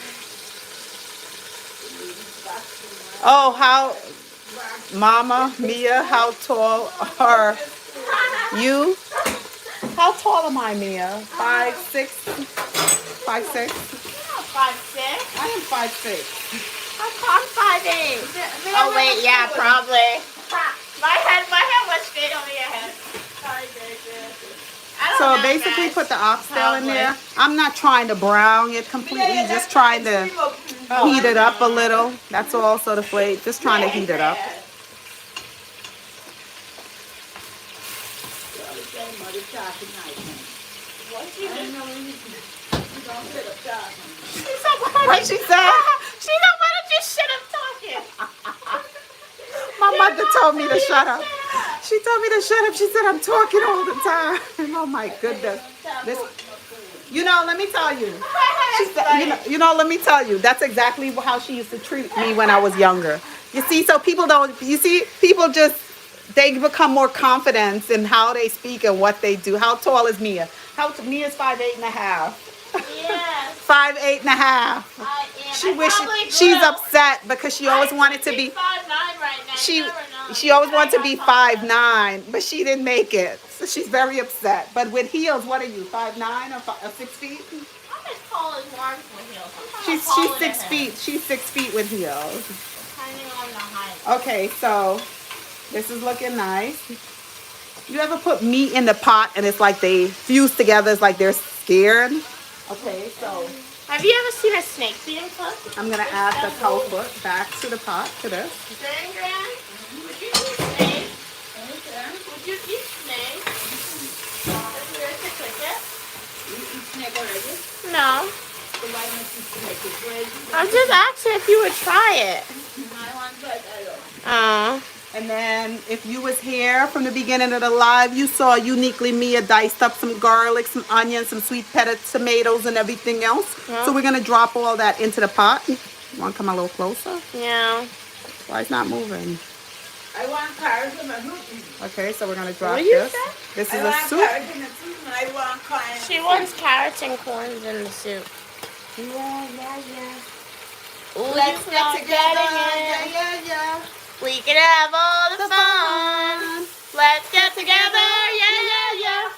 Oh, how, Mama, Mia, how tall are you? How tall am I, Mia? 5'6"? 5'6"? You're not 5'6". I am 5'6". I'm 5'8". Oh wait, yeah, probably. My head was straight over your head. Sorry, I don't So know, basically guys. put the oxtail in Probably. there. I'm not trying to brown it completely, just trying to heat it up a little. That's all, so the flavor, just trying to heat it up. What she said? She don't want to just shut up talking. My mother told me to shut up. She told me to shut up. She said I'm talking all the time. Oh my goodness. This, let me tell you. She said, let me tell you. That's exactly how she used to treat me when I was younger. You see, so people they become more confident in how they speak and what they do. How tall is Mia? Mia's 5'8.5". Yes. 5'8.5". I am. She I wishes probably she's grew. upset because she always wanted to be. 5'9" right now. You never know. She always You wanted to got be confidence. 5'9", but she didn't make it. So she's very upset. But with heels, what are you? 5'9" or 6 feet? I'm as tall as Mark with heels. Sometimes She's I'm taller 6 than feet. him, She's 6 feet with heels. depending on the height. Okay, so this is looking nice. You ever put meat in the pot and it's like they fuse together? It's like they're scared. Okay, so Have you ever seen a snake being cooked? I'm gonna add the cow foot back to the pot to this. Gran, would you eat snake? Would you eat snake? If you were to cook it? No. I'm just asking if you would try it. Oh. And then if you was here from the beginning of the live, you saw uniquely Mia diced up some garlic, some onions, some sweet pepper tomatoes and everything else. Yeah. So we're going to drop all that into the pot. You want to come a little closer? Yeah. Why it's not moving? I want carrots in my soup. Okay, so we're going to drop What did you this. say? This is I a want soup. carrots in the soup and I want corn. She wants carrots and corns in the soup. Ooh, Let's you get not together. getting it. Yeah. We can have all the fun. Let's get together. Yeah.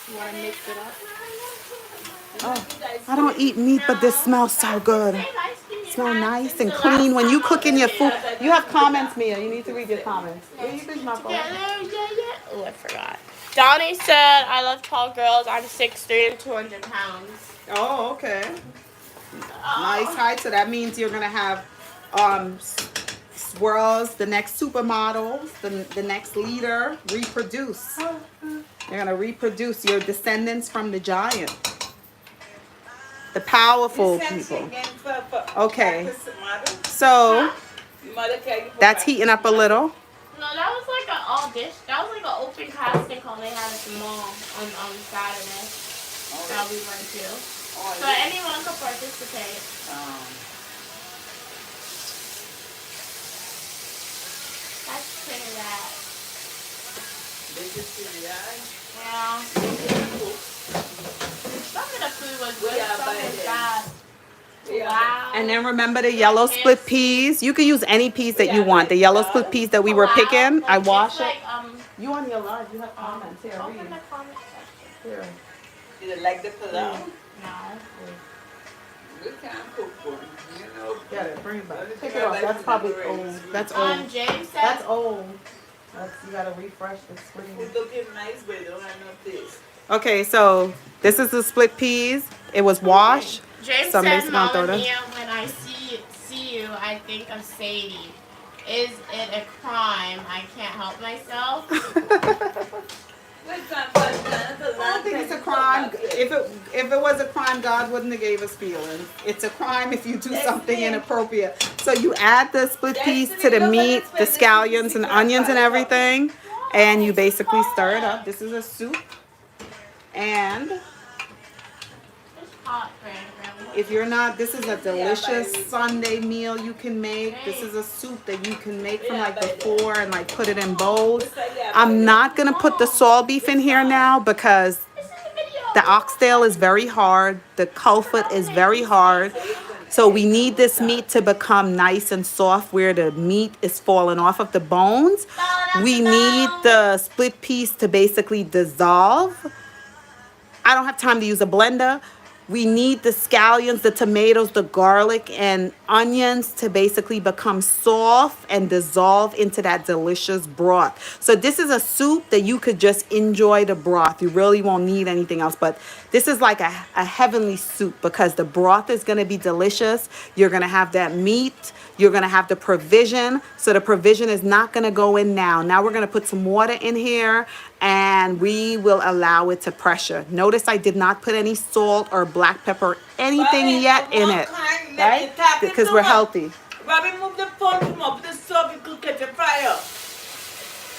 You want to mix it up? Oh, I don't eat meat, but this smells so good. Smell nice and clean. When you cooking your food, you have comments, Mia. You need to read your comments. Will you read my phone? Oh, I forgot. Donnie said, I love tall girls. I'm 6'3" and 200 pounds. Oh, okay. Nice height. So that means you're gonna have swirls, the next supermodels, the next leader, reproduce. You're gonna reproduce your descendants from the giant, the powerful people. Okay. So that's heating up a little. No, that was like an all dish. That was like an open casting call they had at the mall on Saturday that we went to. So anyone could participate. That's pretty rad. Yeah. Some of the food was good, some was bad. Wow. And then remember the yellow split peas. You can use any peas that you want. The yellow split peas that we were picking, I wash it. You on your live, you have comments. Here, Open read. the comment section. Here. You like the pulao? No. We can't cook one. You know, Get it, bring it back. Take it off. That's probably old. That's old. James said. That's old. You gotta refresh the screen. Okay, so this is the split peas. It was washed. James So I'm said, basically gonna throw Mama them. Mia, when I see you, I think of Sadie. Is it a crime? I can't help myself. I don't think it's a crime. If it was a crime, God wouldn't have gave us feelings. It's a crime if you do something inappropriate. So you add the split peas to the meat, the scallions and onions and everything, and you basically stir it up. This is a soup. And It's hot, Grandma. if you're not, this is a delicious Sunday meal you can make. This is a soup that you can make from like before and like put it in bowls. I'm not gonna put the salt beef in here now because the oxtail is very hard. The culfoot is very hard. So we need this meat to become nice and soft where the meat is falling off of the bones. We need the split piece to basically dissolve. I don't have time to use a blender. We need the scallions, the tomatoes, the garlic, and onions to basically become soft and dissolve into that delicious broth. So this is a soup that you could just enjoy the broth. You really won't need anything else. But this is like a heavenly soup because the broth is going to be delicious. You're going to have that meat. You're going to have the provision. So the provision is not going to go in now. Now we're going to put some water in here and we will allow it to pressure. Notice I did not put any salt or black pepper, anything yet in it, right? Because we're healthy. Robin, move the phone from up the stove, you could catch a fire.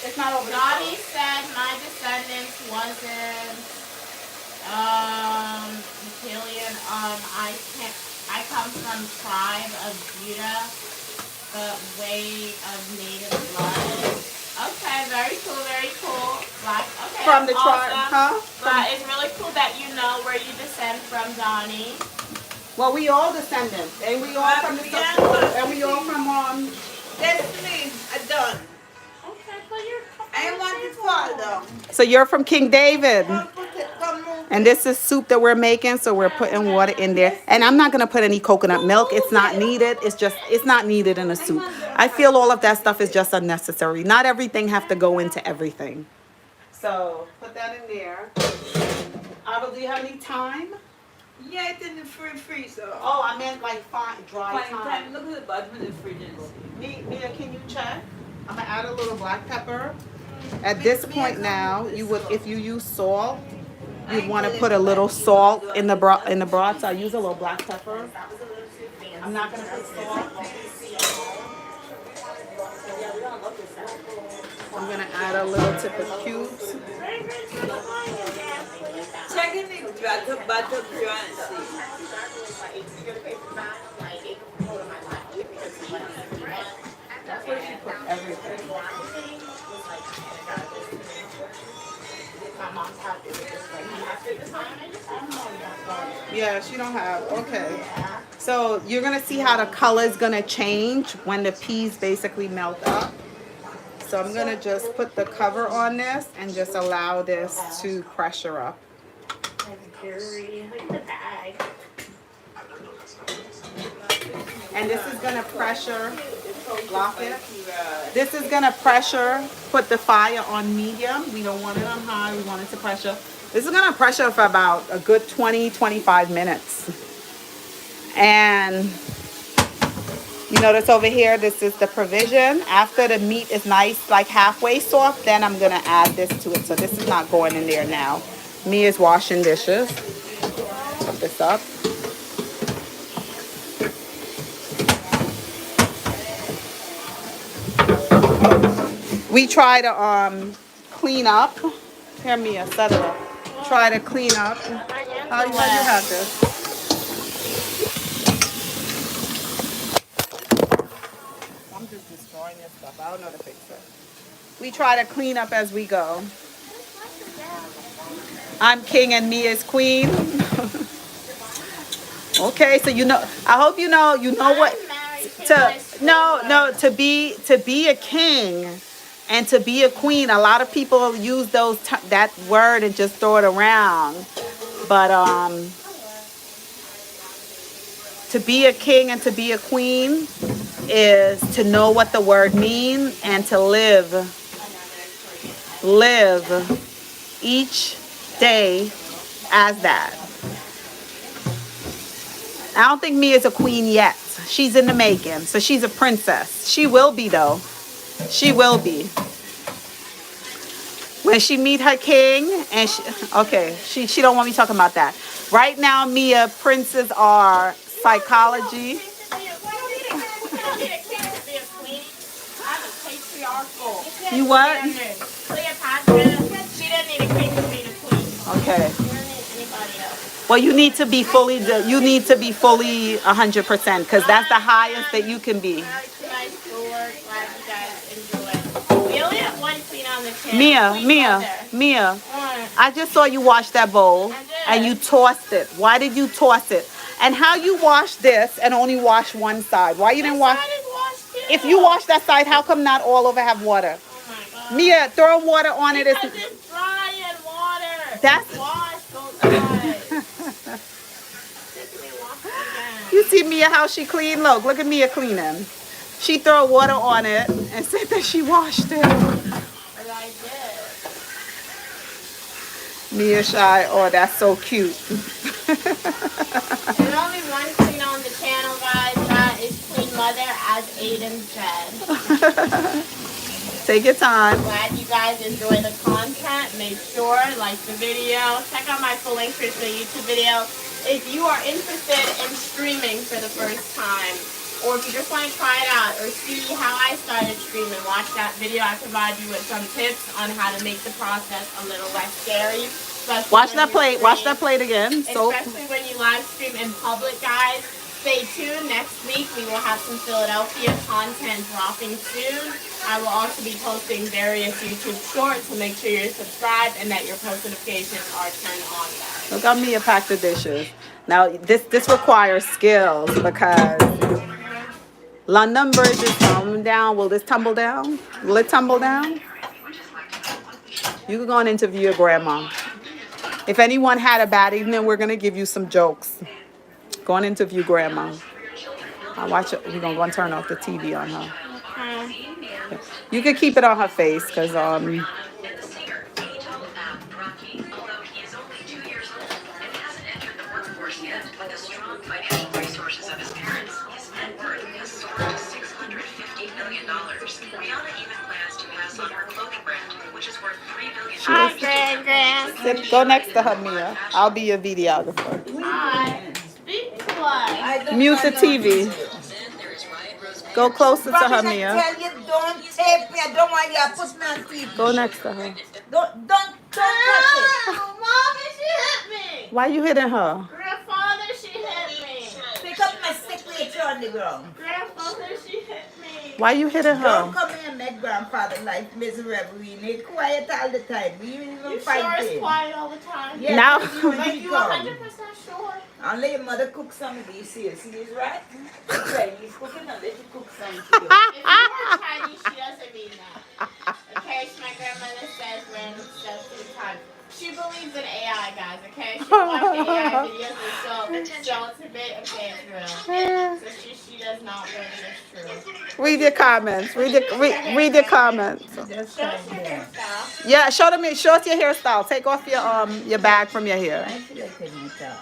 It's not over. Naughty said my descendants wasn't Italian. I come from tribe of Judah, but way of native blood. Okay, very cool, very cool. Black, okay, From the tribe, huh? But it's really cool that you know where you descend from, Donnie. Well, we all descendants, and we all from the and we all from Destiny, I done. Okay, but you're. I want to fall down. So you're from King David. Come move. And this is soup that we're making, so we're putting water in there. And I'm not gonna put any coconut milk. It's not needed. It's not needed in a soup. I feel all of that stuff is just unnecessary. Not everything have to go into everything. So put that in there. Abel, do you have any thyme? Yeah, it's in the freezer. Oh, I meant like fine, dry Fine thyme. time. Look at the bottom of the fridge and see. Mia, can you check? I'm gonna add a little black pepper. At this point now, you would, if you use salt, you'd want to put a little salt in the broth. So I use a little black pepper. I'm not gonna put salt. I'm gonna add a little tip of cubes. Check in the butter jar and see. That's where she put everything. Yeah, she don't have. Okay. So you're gonna see how the color is gonna change when the peas basically melt up. So I'm gonna just put the cover on this and just allow this to pressure up. And this is gonna pressure, lock it. This is gonna pressure, put the fire on medium. We don't want it on high, we want it to pressure. This is gonna pressure for about a good 20-25 minutes. And you notice over here, this is the provision. After the meat is nice, like halfway soft, then I'm gonna add this to it. So this is not going in there now. Mia's washing dishes. Put this up. We try to clean up. Here, Mia, set it up. Try to clean up. How do you have this? I'm just destroying this stuff. I don't know how to fix it. We try to clean up as we go. I'm king and Mia's queen. Okay, so you know. I hope you know what. To be a king and to be a queen. A lot of people use that word and just throw it around, but To be a king and to be a queen is to know what the word means and to live each day as that. I don't think Mia's a queen yet. She's in the making, so she's a princess. She will be though. She will be. When she meet her king and she don't want me talking about that. Right now, Mia, princes are psychology. You what? Cleopatra, she didn't need a king to be the queen. Okay. She didn't need anybody else. Well, you need to be fully 100% because that's the highest that you can be. Tonight's work. Glad you guys enjoyed. We only have one queen on the channel. Mia. I just saw you wash that bowl and you tossed it. Why did you toss it? And how you wash this and only wash one side? Why you didn't wash? If you wash that side, how come not all over have water? Oh my God. Mia, throw water on it. Because it's dry and water. That's wash, don't dry. You see Mia how she clean? Look at Mia cleaning. She throw water on it and said that she washed it. But I did. Mia shy. Oh, that's so cute. There's only one queen on the channel, guys. That is Queen Mother, as Aiden said. Take your time. Glad you guys enjoy the content. Make sure like the video. Check out my full link for the YouTube video. If you are interested in streaming for the first time, or if you just want to try it out or see how I started streaming, watch that video. I provide you with some tips on how to make the process a little less scary. Watch that plate. Watch that plate again. So especially when you live stream in public, guys. Stay tuned. Next week we will have some Philadelphia content dropping soon. I will also be posting various YouTube shorts, so make sure you're subscribed and that your post notifications are turned on, guys. look at Mia pack the dishes. Now this requires skills because London Bridge is tumbling down. Will this tumble down? Will it tumble down? You can go and interview your grandma. If anyone had a bad evening, we're gonna give you some jokes. Go and interview grandma. I'll watch it. We're gonna go and turn off the TV on her. Okay. You could keep it on her face because Hi, Gran. Go next to her, Mia. I'll be your videographer. Hi. Speak to us. Mute the TV. Go closer to her, Mia. I tell you, don't tape me. I don't want you to put me on TV. Go next to her. Don't touch it. Mommy, she hit me. Why you hitting her? Grandfather, she hit me. Pick up my stick later on the ground. Grandfather, she hit me. Why you hitting Don't her? come here and make grandfather life miserable. We need quiet all the time. We even You fight sure it's him. quiet all the time? Yeah, Now- Like you 100% sure? I'll let your mother cook some of these here. See this, right? Chinese cooking, I'll let you cook some for you. If you are Chinese, she doesn't mean that. Okay, so my grandmother says random stuff to the time. She believes in AI, guys, okay? She watched AI videos and so it's a bit, okay, it's real. So she does not believe it's true. Read your comments. Read your comments. Just Show right us your there. hairstyle. Yeah, show us your hairstyle. Take off your bag from your hair. I feel like taking it down.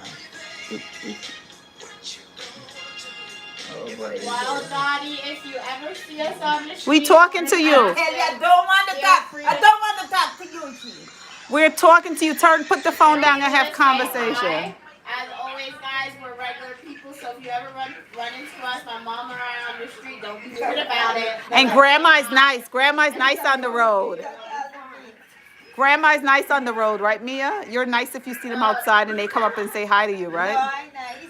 Oh boy. Wild Dottie, if you ever see us on the street, We talking to you. I tell you, I don't want to talk. I don't want to talk to you, Chief. We're talking to you. Put the phone down and have conversation. As always, guys, we're regular people, so if you ever run into us, my mom or I on the street, don't be weird about it. And grandma's nice. Grandma's nice on the road. Grandma's nice on the road, right, Mia? You're nice if you see them outside and they come up and say hi to you, right? Boy, nice.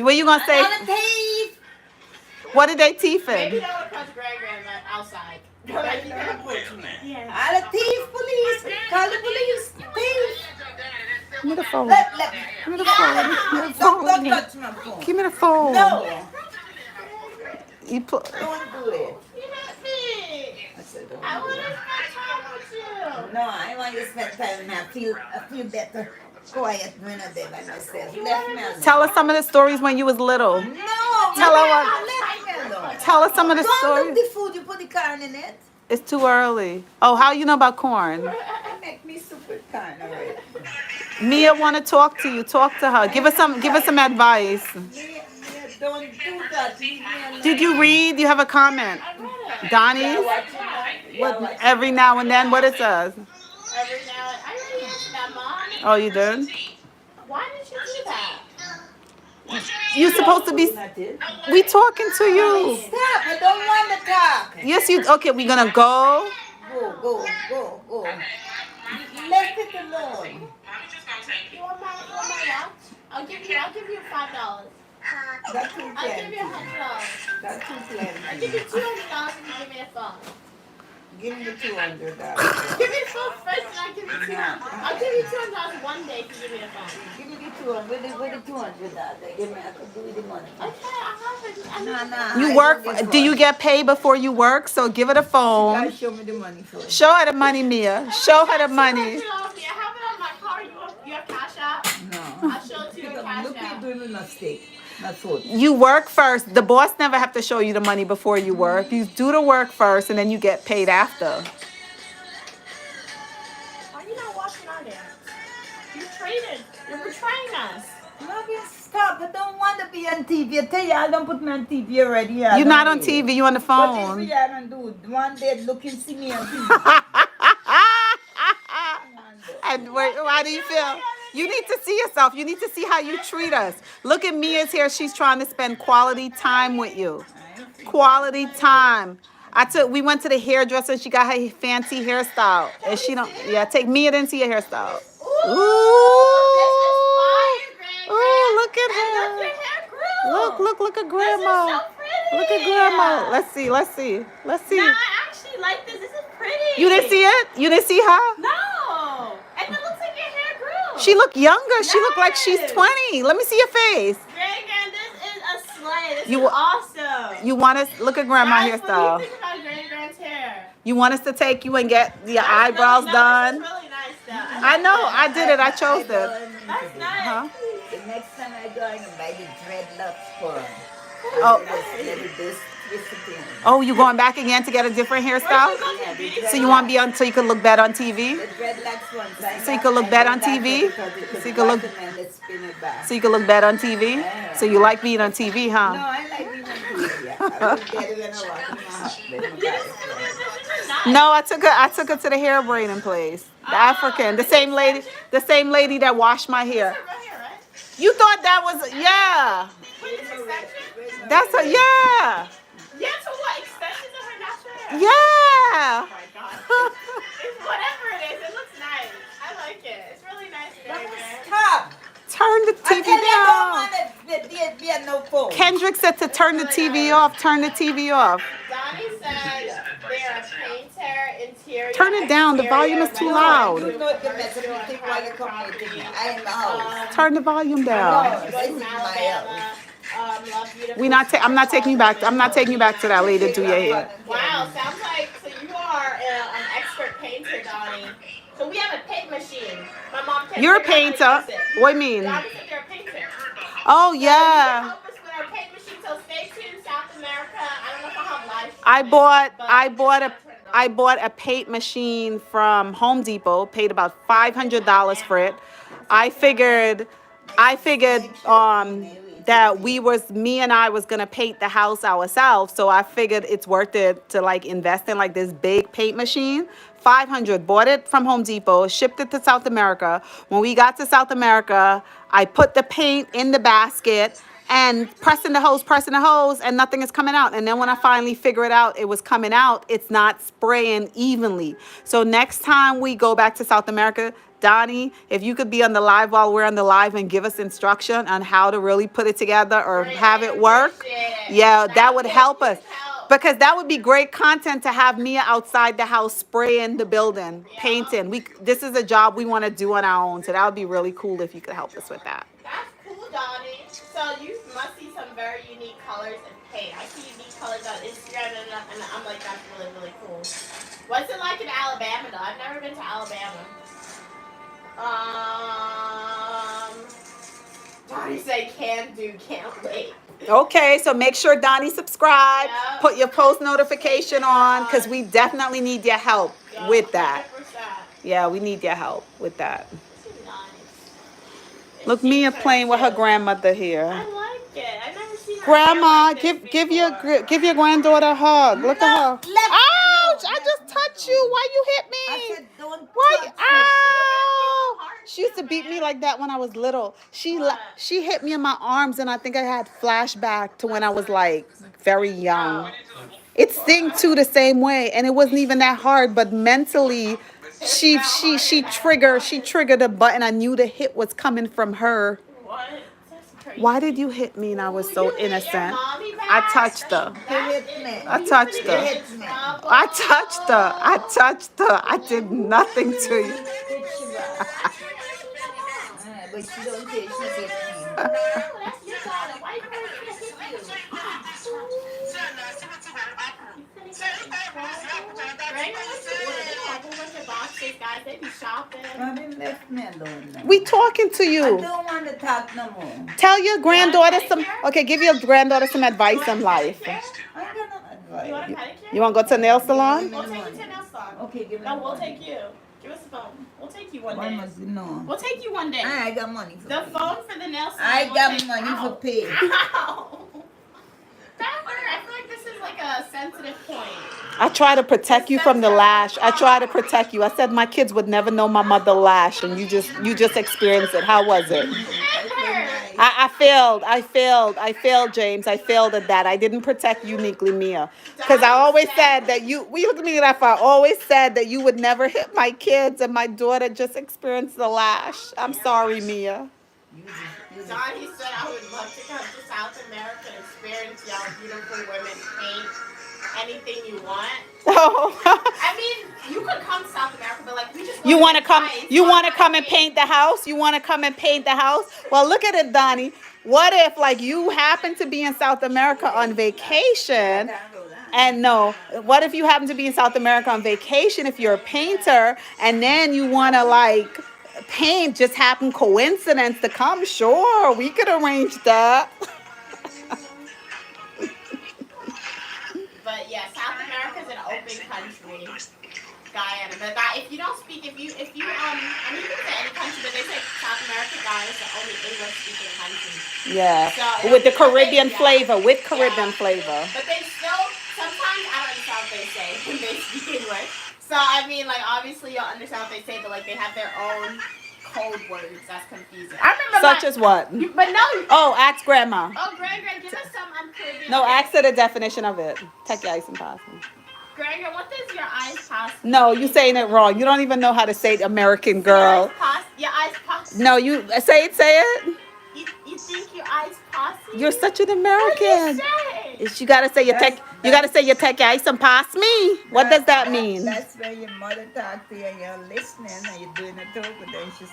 What you gonna say? On the teeth. What did they teeth Maybe in? don't approach Grand outside. All the thief police. Call the police. Thief. Give me the phone. Let Give me the phone. Give me the Don't phone. touch my phone. Give me the phone. No. You put. Don't do it. You hit me. I said, I don't want do to spend time with it. No, I want you to spend time and I feel better. quiet when I'm there by myself. Left me alone. Tell us some of the stories when you was little. No, Tell her left what. me alone. Tell us some of the Don't look stories. the food, you put the corn in it. It's too early. Oh, how you know about corn? It make me super corn already. Mia want to talk to you. Talk to her. Give us some. Give us some advice. Me, don't do that. Leave me alone. Did you read? You have a comment. Donnie's. What? Every now and then. What it says. Every now and I already answered that, Mom. Oh, you did. Why did you do that? You supposed to be. Not it. We talking to you. Stop, I don't want to talk. Yes, you. Okay, we gonna go. Go. Left it alone. You want my watch? I'll give you $5. That's too I'll give you plenty. $100. That's too I'll give plenty. you $200 if you give me a phone. Give me $200. Give me the phone first and I'll give you $200. I'll give you $200 one day if you give me a phone. Give me the 200. With the $200. Give me, I could do with the money. Okay, I have it. Nah. You I work. don't get Do you one. get paid before you work? So give her the You phone. guys show me the money first. Show her the money, Mia. Show her the money. I have it on my card. You have Cash App? No. I'll show it to you in Cash Look, you're App. doing enough steak. Not food. You work first. The boss never have to show you the money before you work. You do the work first, and then you get paid after. Why are you not watching our dance? You're betraying us. Lovey, stop. I don't want to be on TV. I tell you, I don't put me on TV already. You're not on TV. You on the What phone. TV I don't do? One day look and see me on TV. And why do you feel? You need to see yourself. You need to see how you treat us. Look at Mia's here. She's trying to spend quality time with you. Quality time. We went to the hairdresser and she got her fancy hairstyle. And she don't, take Mia didn't see your hairstyle. Ooh, look at her. Look at grandma. This is so pretty. Look at grandma. Let's see. No, I actually like this. This is pretty. You didn't see it? You didn't see her? No. And it looks like your hair grew. She looked younger. She looked like she's 20. Let me see your face. Grand, this is a slay. This You- is awesome. You want us look at grandma Guys, hairstyle. What do you think about Grand's hair? You want us to take you and get your eyebrows No, done? This is really nice though. I know. I did it. I chose it. That's nice. Huh? The next time I go, I'm going to buy the dreadlocks for her. Oh. Let it twist it in. Oh, you going back again to get a different hairstyle? So you want to be on so you can look better on TV? The dreadlocks ones. So you can look better on TV? So you can look. So you can look better on TV? So you like being on TV, No, huh? I like being on TV. Yeah. I will get it when I walk in my house. Let me buy it for her. No, I took her to the hair braiding place. The African, the same lady that washed my hair. You thought that was That's a Yeah, so what? Extensions of her natural hair? yeah. Oh my god. It's whatever it is, it looks nice. I like it. It's really nice. Stop! Turn the TV I tell you, I down. don't want to be on no phone. Kendrick said to turn the TV off. Turn the TV off. Donnie said they're a painter, interior. Turn it down. The volume is too loud. You know the mess of everything while you come here to me. I am the house. Turn the volume down. No, this is my house. I'm not taking you back. I'm not taking you back to that lady to do your hair. Wow, sounds like so you are an expert painter, Donnie. So we have a paint machine. My mom can't You're a figure out how to painter. use it. What do you mean? Donnie said they're a painter. Oh You yeah. can help us with our paint machine. So stay tuned, South America. I don't know if I'll have live streaming, I but bought a paint machine from Home Depot. Paid about $500 for it. I figured that me and I was gonna paint the house ourselves. So I figured it's worth it to like invest in like this big paint machine. 500. Bought it from Home Depot. Shipped it to South America. When we got to South America, I put the paint in the basket and pressing the hose, and nothing is coming out. And then when I finally figured out it was coming out, it's not spraying evenly. So next time we go back to South America, Donnie, if you could be on the live while we're on the live and give us instruction on how to really put it together or have it work, yeah, that would help us. Because that would be great content to have Mia outside the house spraying the building, painting. This is a job we want to do on our own, so that would be really cool if you could help us with that. That's cool, Donnie. So you must see some very unique colors in paint. I see unique colors on Instagram, and I'm like, that's really, really cool. What's it like in Alabama, though? I've never been to Alabama. Donnie said can do, can't wait. Okay, so make sure Donnie subscribe, Yep. put your post notification on, because we definitely need your help Yup, with that. 100%. Yeah, we need your help with that. This is nice. Look, It's Mia cheaper, playing with her too. grandmother I here. like it. I've never seen her Grandma, hair like this give before. give your granddaughter a hug. Look at her. Left me alone. Ouch! I Left just me touched alone. you. Why you hit me? I said, don't Why? touch me. Ow! hard She used to too, beat me man. like that when I was little. What? She hit me in my arms, and I think I had flashback to when I was like very young. It sting too the same way, and it wasn't even that hard. But mentally, she triggered a button. I knew the hit was coming from her. What? That's crazy. Why did you hit me? And I was Ooh, so you hit your innocent. mommy back? I touched her. You hit me. I touched You her. hit me. I touched her. I touched her. I did nothing to you. But she don't say she hit me. No, that's your daughter. Why you gonna hit you? Right? A whole bunch of boxes, guys. They be shopping. Mommy left me alone now. We talking to I you. don't want to talk no more. Tell your granddaughter some. Okay, give your granddaughter some advice in life. I got no You want a advice. pedicure? You want to go to the nail salon? We'll take you to a nail salon. Okay, give me No, the we'll money. take you. Give us the phone. We'll take you one Why day. must you know? We'll take you one day. I got money for The pay. phone for the nail salon. I we'll got take- money Ow. for pay. Ow. That hurt. I feel like this is like a sensitive point. I try to protect you from the lash. I try to protect you. I said my kids would never know my mother lash, and you just experienced it. How was it? It hurt. I failed, James. I failed at that. I didn't protect uniquely Mia. Because I always said that we look at me that far. I always said that you would never hit my kids, and my daughter just experienced the lash. I'm sorry, Mia. Donnie said I would love to come to South America and experience y'all beautiful women paint anything you want. Oh. I mean, you could come to South America, but like we just You want to come? advice You on want to how come and paint the house? You want to come and paint the house? Well, look at it, Donnie. What if, like, you happen to be in South America on vacation? And no, what if you happen to be in South America on vacation? If you're a painter, and then you want to like paint, just happen coincidence to come. Sure, we could arrange that. But yeah, South America is an open country. Guyana, but if you don't speak, if you I mean you can say any country, but they say South America, Guyana is the only English speaking country. Yeah, So with the Caribbean yeah. flavor, with Caribbean Yeah. flavor. But they still sometimes I don't understand what they say when they speak English. So I mean, like obviously you'll understand what they say, but like they have their own code words. That's confusing. I remember Such as what? but no. Oh, ask grandma. Oh, Greg, give us some Caribbean. No, ask her the definition of it. Take your ice and pass me. Greg, what does your eyes pasta? No, you saying it wrong. You don't even know how to say it, American girl. Your eyes pasta. No, you say it. You think your eyes pasta? You're such an What American. do you say? You gotta say you gotta say you take your ice and pass me. What does that mean? That's where your mother talks to you and you're listening and you're doing it too, but then she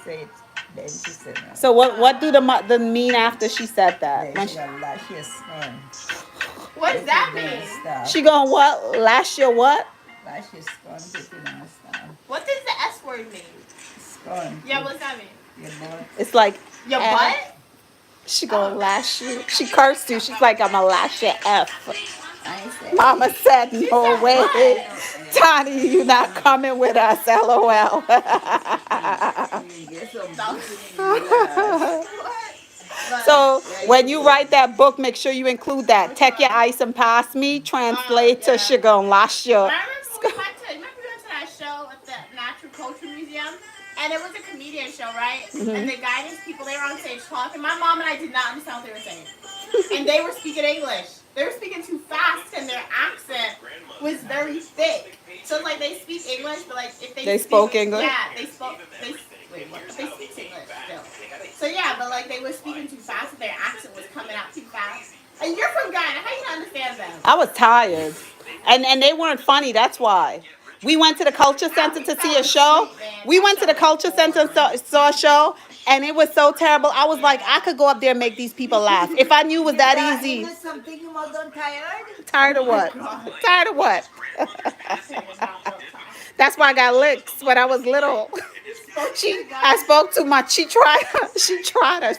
said, no. So what do the mean after she said that? Then When she gonna lash your skin. What does that Then mean? stop. she gonna what? Lash your what? Lash your skin, put it on stop. What does the S word mean? Skin. Yeah, what does that mean? Your butt. It's like Your F. butt? She gonna lash you. She cursed you. She's like, I'm gonna lash your F. I said, Mama said, no said way. what? Tani, you not coming with us, LOL. you get some What? So when you write that book, make sure you include that. Take your ice and pass me. Translate to she gonna lash you. Remember we went to that show at the Natural Culture Museum? And it was a comedian show, right? And the guidance people, they were on stage talking. My mom and I did not understand what they were saying. And they were speaking English. They were speaking too fast, and their accent was very thick. So it's like they speak English, but like if they spoke English? Yeah, they spoke. Wait, what? They speak English still. So yeah, but like they were speaking too fast, and their accent was coming out too fast. And you're from Ghana. How you not understand them? I was tired. And they weren't funny, that's why. We went to the culture center to see a show. We went to the culture center and saw a show, and it was so terrible. I was like, I could go up there and make these people laugh. If I knew it was that easy. something you must done tired? Tired of what? Tired of what? That's why I got licks when I was little. I spoke too much. She tried to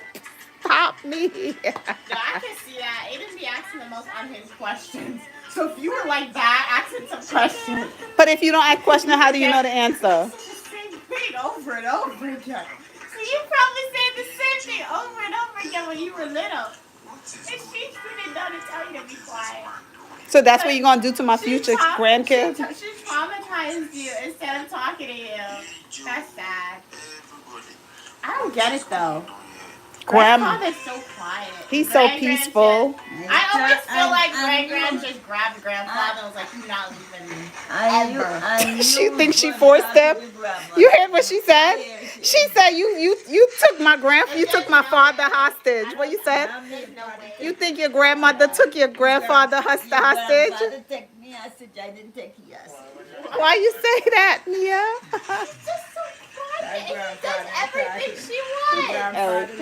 stop me. No, I can see that. Aiden be asking the most unhinged questions. So if you were like that, asking some questions. But if you don't ask questions, how do you know the answer? This is the same thing over and over again. So you probably said the same thing over and over again when you were little. And she didn't know to tell you to be quiet. So that's what you're gonna do to my future grandkids? She traumatized you instead of talking to you. That's sad. I don't get it though. Grandfather's so quiet. He's so peaceful. I always feel like grand just grabbed grandfather and was like, "You're not leaving me." Ever. She thinks she forced him. You heard what she said? She said you took my father hostage. What you said? You think your grandmother took your grandfather hostage? Grandfather take me hostage. I didn't take you hostage. Why you say that, Mia? She's just so quiet. She does everything she wants.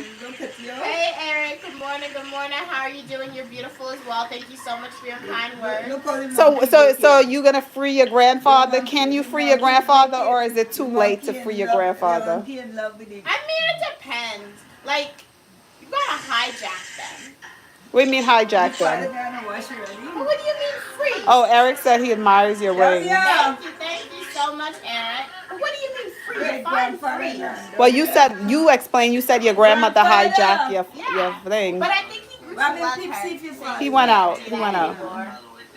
Hey, Eric. Good morning. Good morning. How are you doing? You're beautiful as well. Thank you so much for your kind words. So you gonna free your grandfather? Can you free your grandfather, or is it too late to free your grandfather? I mean, it depends. Like, you gotta hijack them. What do you mean hijack them? What do you mean free? Oh, Eric said he admires your ring. Thank you so much, Eric. What do you mean free? Define free. Well, you explained. You said your grandmother hijacked your thing. But I think he grew to love her. He went out.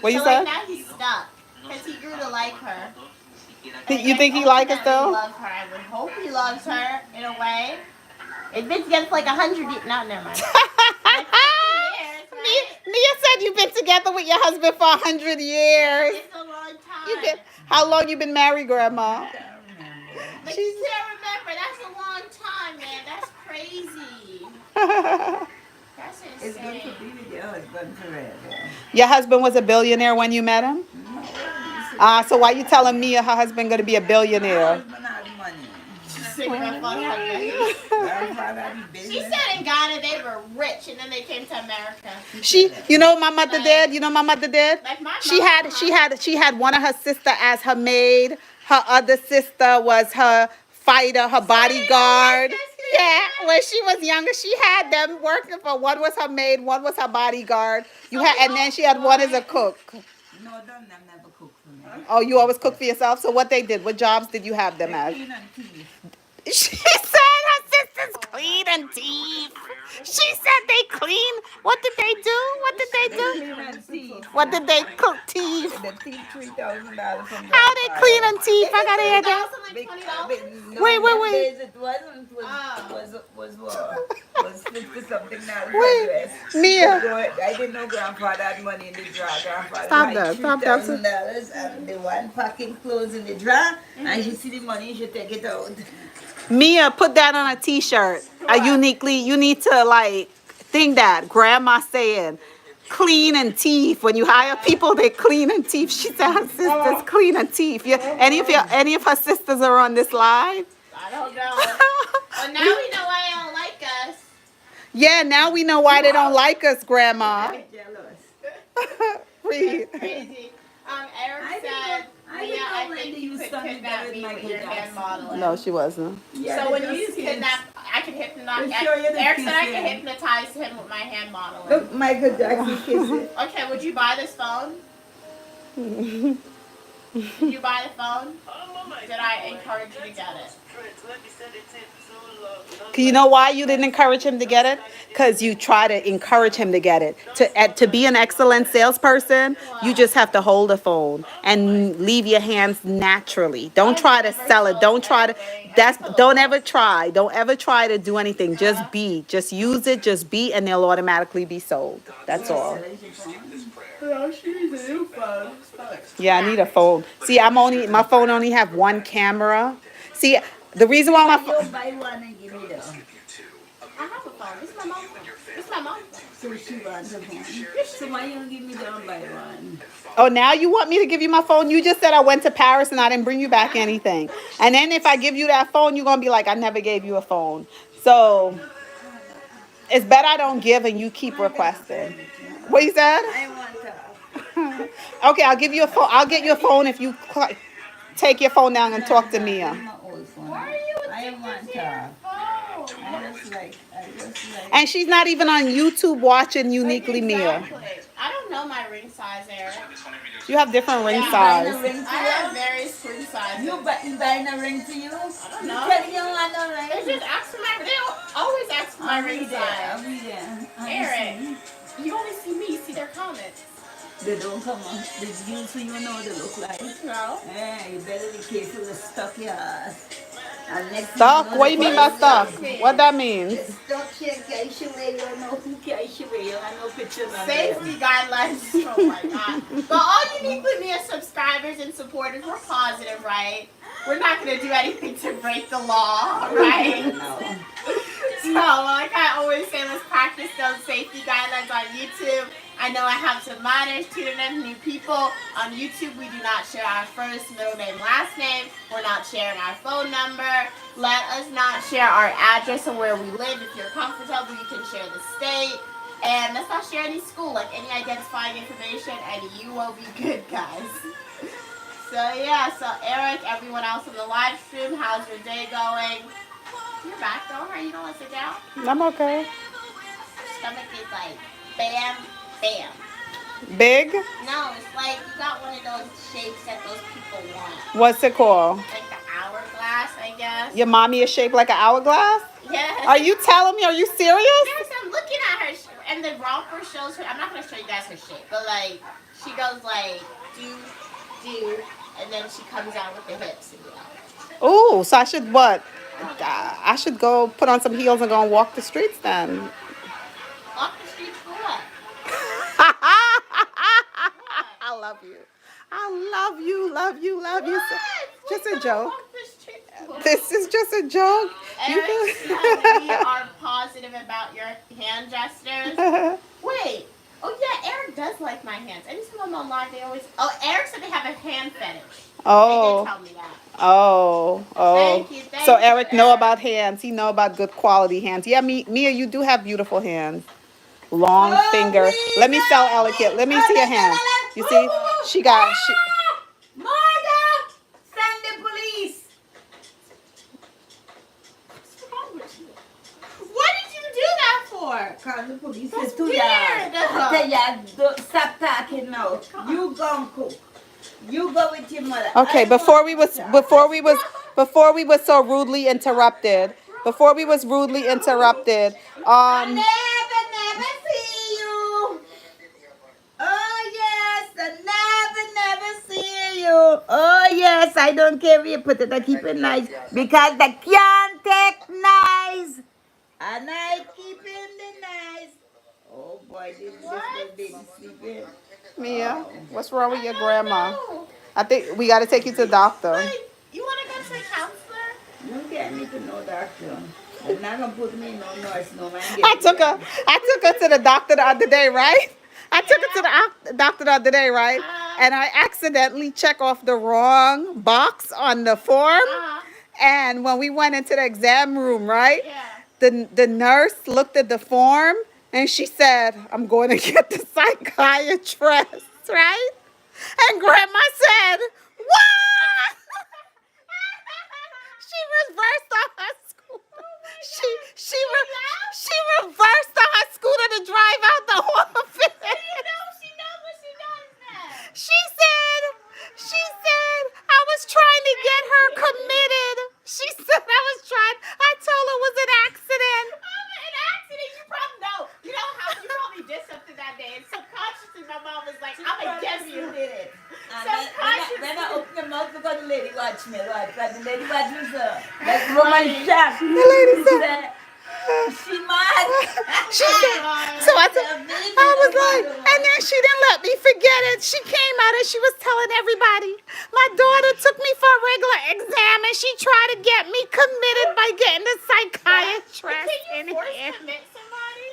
What you So said? like now he's stuck because he grew to like her. You think he like it He though? loves her. I would hope he loves her in a way. It's been together for like 100 years. No, never mind. Like 50 years, right? Mia said you've been together with your husband for 100 years. It's a long time. How long you been married, Grandma? But you can't remember. That's a long time, man. That's crazy. That's insane. It's good to be with your husband forever. Your husband was a billionaire when you met him? So why you telling Mia her husband gonna be a My billionaire? husband had money. She said in Ghana they were rich and then they came to America. You know what my mother did? You know what my mother did? Like my She had one of her sister as her maid. Her other sister was her fighter, her bodyguard. Yeah, when she was younger, she had them working for. One was her maid, one was her bodyguard. And then she had one as a cook. No, them never cook for me. Oh, you always cook for yourself? So what they did? What jobs did you have them as? Clean and clean. She said her sisters clean and teeth. She said they clean. What did they do? What did they do? Clean and teeth. What did they cook teeth? The teeth $3,000 from How they clean and teeth? I gotta hear that. like $20. Wait. It wasn't. Was 50 something now. Wait, Mia. I didn't know grandfather had money in the drawer. Grandfather Stop had that. Stop that. $3,000 and the one packing clothes in the drawer. And you see the money, you should take it out. Mia, put that on a t-shirt. You need to like think that. Grandma saying clean and teeth. When you hire people, they clean and teeth. She said her sisters clean and teeth. Any of her sisters are on this live? I don't know. Well, now we know why they don't like us. Yeah, now we know why they don't like us, Grandma. I'm jealous. Read. Crazy. Eric said, I think you could kidnap me with your hand modeling. No, she wasn't. So when you kidnap, I could hypnotize. Eric said I could hypnotize him with my hand modeling. Look, Michael Jackson kissing. Okay, would you buy this phone? Did you buy the phone? Did I encourage you to get it? You know why you didn't encourage him to get it? Because you try to encourage him to get it. To be an excellent salesperson, you just have to hold the phone and leave your hands naturally. Don't try to sell it. Don't ever try. Don't ever try to do anything. Just be. Just use it. Just be, and they'll automatically be sold. That's all. Yeah, I need a phone. See, my phone only have one camera. See, the reason why my phone. You buy one and give me the. I have a phone. This is my mom's phone. This is my mom's phone. So she wants a phone. So why you don't give me the one by one? Oh, now you want me to give you my phone? You just said I went to Paris and I didn't bring you back anything. And then if I give you that phone, you're going to be like, I never gave you a phone. So it's better I don't give and you keep requesting. What you said? I want to. Okay, I'll give you a phone. I'll get you a phone if you take your phone down and talk to Mia. My old phone. Why are you I can't talk. I just like. And she's not even on YouTube watching Uniquely Mia. Exactly. I don't know my ring size, Eric. You have different ring Yeah. Buying a size. ring to I have you? various ring sizes. You buying a ring to you? I don't You know. tell you don't want no They ring. just ask for my. They always ask for my ring I'll size. be there. Eric, you only see me. You see their comments. They don't come on. They use so you know what they look like. No. You better be careful of stuck your ass. And next thing Stuck? you know, What do you mean by stuck? What that means? Stuck here, guys, you wear, you don't know who cares you wear, you don't know picture of Safety guidelines. Oh my god. But all Uniquely Mia subscribers and supporters, we're positive, right? We're not gonna do anything to break the law, right? So, like I always say, let's practice those safety guidelines on YouTube. I know I have some minors tuning in, new people. On YouTube, we do not share our first, middle name, last name. We're not sharing our phone number. Let us not share our address or where we live. If you're comfortable, you can share the state. And let's not share any school, like any identifying information, and you will be good, guys. So yeah, so Eric, everyone else in the live stream, how's your day going? You're back though, right? You don't want to sit down? I'm okay. Stomach is like bam, bam. Big? No, it's like you got one of those shapes that those people want. What's it called? Like the hourglass, I guess. Your mommy is shaped like an hourglass? Yes. Are you telling me? Are you serious? Yes, I'm looking at her, and the romper shows her. I'm not gonna show you guys her shape, but like she goes like do, and then she comes out with the hips. And, Ooh, so I should what? I should go put on some heels and go and walk the streets then. Off the street for what? I love you. I love you, love you, love you. Just a joke. Off the street for? This is just a joke. Eric said we are positive about your hand gestures. Wait. Oh yeah, Eric does like my hands. Anytime I'm on live, they always. Oh, Eric said they have a hand fetish. They did tell me that. Oh. Thank you, So Eric know Eric. about hands. He know about good quality hands. Yeah, Mia, you do have beautiful hands. Long finger. Let me sell Elikit. Let me see your hand. You see, she got. Murder! Send the police! What's wrong with you? What did you do that for? Call the police That's is too weird. loud. Tell ya, don't stop talking now. You go and cook. You go with your mother. Okay, before we was so rudely interrupted. Before we was rudely interrupted. I never see you. Oh yes, I never see you. Oh yes, I don't care where you put it. I keep it nice because the can't take nice, and I keep in the nice. Oh boy, this baby sleeping. Mia, what's wrong with your grandma? No. I think we got to take you to the doctor. Wait, you want to go to a counselor? You get me to know doctor. They're not gonna put me in no nurse, no man. I took her to the doctor the other day, right? I took her to the doctor the other day, right? And I accidentally checked off the wrong box on the form. And when we went into the exam room, right? Yeah. The nurse looked at the form and she said, "I'm going to get the psychiatrist," right? And Grandma said, "What?" She reversed on her scooter. She reversed on her scooter to drive out the office. She knows what she does now. She said, I was trying to get her committed. She said I told her it was an accident. An accident? You probably know. You know how you probably did something that day, and subconsciously my mom was like, "I'm gonna get you." Did it. When I open the mouth because the lady watch me, right? Because the lady watch me, sir. Like Roman Shack. The lady said, She mad. she said, so I was like, and then she didn't let me forget it. She came out and she was telling everybody, my daughter took me for a regular exam and she tried to get me committed by getting the psychiatrist in here. Commit somebody?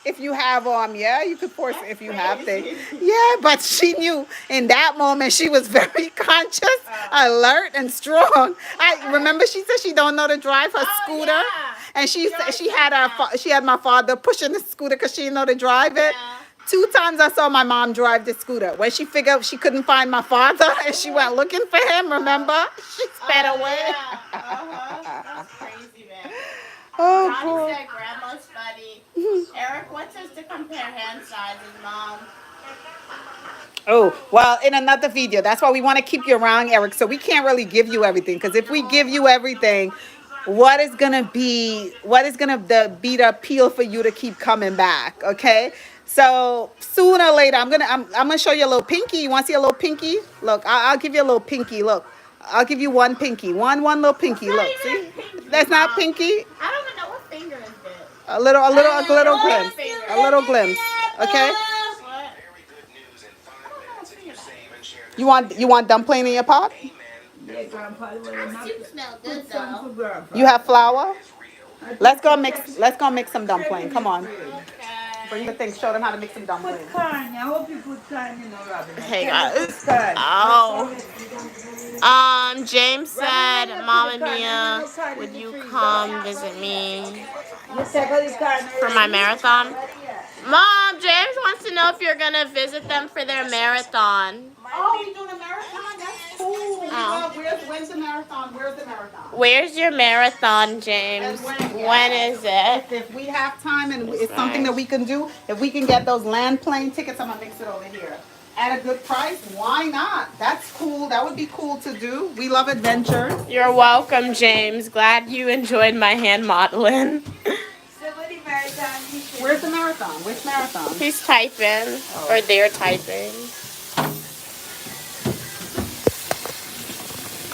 If you have yeah, you could force it if you have things. Yeah, but she knew in that moment she was very conscious, alert, and strong. I remember she said she don't know to drive her scooter, yeah. and she had my father pushing the scooter because she didn't know to drive it. Yeah. 2 times I saw my mom drive the scooter. When she figured she couldn't find my father and she went looking for him, remember? She sped away. Yeah. That's crazy, man. Oh, Johnny boy. said grandma's funny. Eric wants us to compare hand sizes, Mom. Oh, well, in another video. That's why we want to keep you around, Eric. So we can't really give you everything. Because if we give you everything, what is going to be the appeal for you to keep coming back? Okay. So sooner or later, I'm gonna show you a little pinky. You want to see a little pinky? Look, I'll give you a little pinky. Look, I'll give you one pinky. One little pinky. That's not Look, even see? pinky, That's not Mom. pinky. I don't even know what finger is this. A little glimpse. Finger. A little glimpse. Okay. What? You want dumpling in your pot? Yeah, Grandpa, That soup smells good though. Grandpa. You have flour? Let's go mix some dumpling. Come on. Bring the thing. Show them how to make some dumpling. Put corn. I hope you put corn, you know, Robin. Hey, Tell me guys. put corn. Oh. James said, Mama Mia, would you come visit me You take all the corn for my marathon? Mom, James wants to know if you're gonna visit them for their marathon. Oh, we doing a marathon? That's cool. Oh. When's the marathon? Where's the marathon? Where's your marathon, James? When is it? If we have time and it's something that we can do, if we can get those land plane tickets, I'm gonna mix it over here. At a good price, why not? That's cool. That would be cool to do. We love adventure. You're welcome, James. Glad you enjoyed my hand modeling. Somebody marathon. Where's the marathon? Which marathon? He's typing, or they're typing.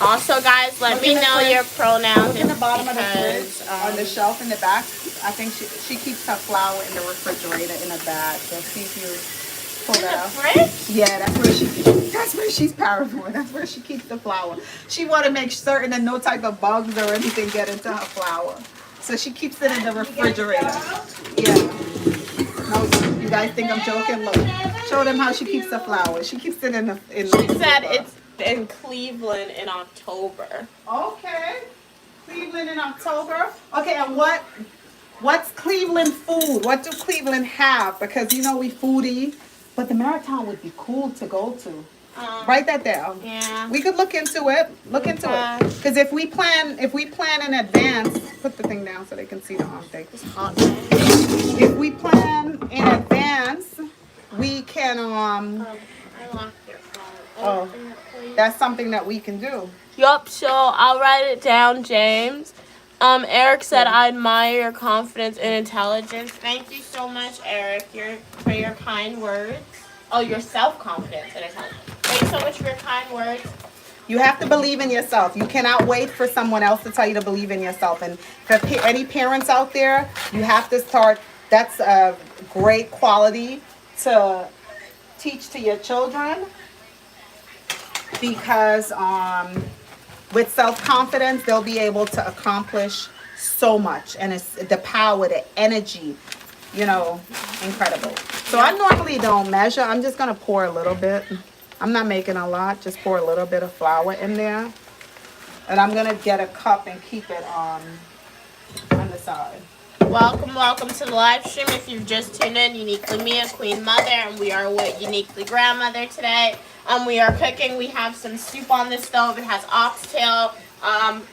Also, guys, let me know your pronouns. Look in the bottom of the because, fridge, on the shelf in the back. I think she keeps her flour in the refrigerator in a bag. So see if you pull in the that out. fridge? Yeah, that's where she's paranoid. That's where she keeps the flour. She want to make certain that no type of bugs or anything get into her flour. So she keeps it in the refrigerator. Yeah. No, you guys think I'm joking? Look, show them how she keeps the flour. She keeps it in the. She said it's in Cleveland in October. Okay. Cleveland in October. Okay, and what's Cleveland food? What do Cleveland have? Because you know we foodie, but the marathon would be cool to go to. Write that down. Yeah. We could look into it. Look into it. Because if we plan in advance, put the thing down so they can see the thing. It's hot. If we plan in advance, we can I locked your phone. that's something that we can do. Yup, so I'll write it down, James. Eric said, I admire your confidence and intelligence. Thank you so much, Eric, for your kind words. Oh, your self-confidence and intelligence. Thanks so much for your kind words. You have to believe in yourself. You cannot wait for someone else to tell you to believe in yourself. And for any parents out there, you have to start. That's a great quality to teach to your children. Because with self-confidence, they'll be able to accomplish so much. And it's the power, the energy, incredible. So I normally don't measure. I'm just going to pour a little bit. I'm not making a lot. Just pour a little bit of flour in there. And I'm going to get a cup and keep it on the side. Welcome to the live stream. If you've just tuned in, Uniquely Mia, Queen Mother, and we are with Uniquely Grandmother today. We are cooking. We have some soup on the stove. It has oxtail,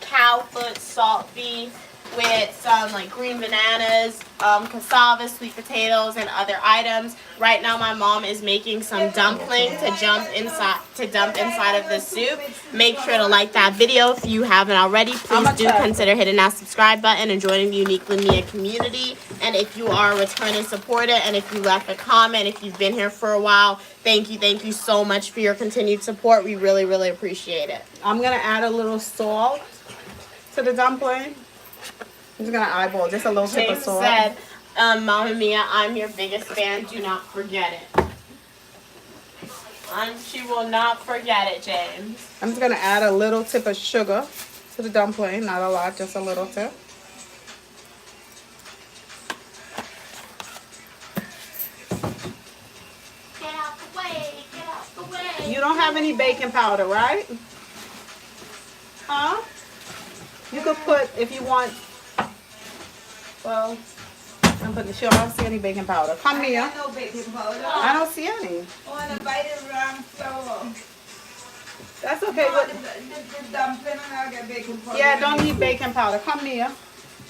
cow foot, salt beef, with some green bananas, cassava, sweet potatoes, and other items. Right now, my mom is making some dumpling to dump inside of the soup. Make sure to like that video if you haven't already. Please do consider hitting that subscribe button and joining the Uniquely Mia community. And if you are a returning supporter, and if you left a comment, if you've been here for a while, thank you so much for your continued support. We really, really appreciate it. I'm going to add a little salt to the dumpling. I'm just going to eyeball just a little tip of James salt. said, Mama Mia, I'm your biggest fan. Do not forget it. She will not forget it, James. I'm just going to add a little tip of sugar to the dumpling. Not a lot, just a little tip. Get out the way. Get out the way. You don't have any baking powder, right? Huh? You could put, if you want, well, I'm putting, I don't see any baking powder. Come I here. got no baking powder. I don't see any. I want to buy the wrong flour. That's okay. No, the dumpling and I'll get baking powder. Yeah, don't need baking powder. Come here.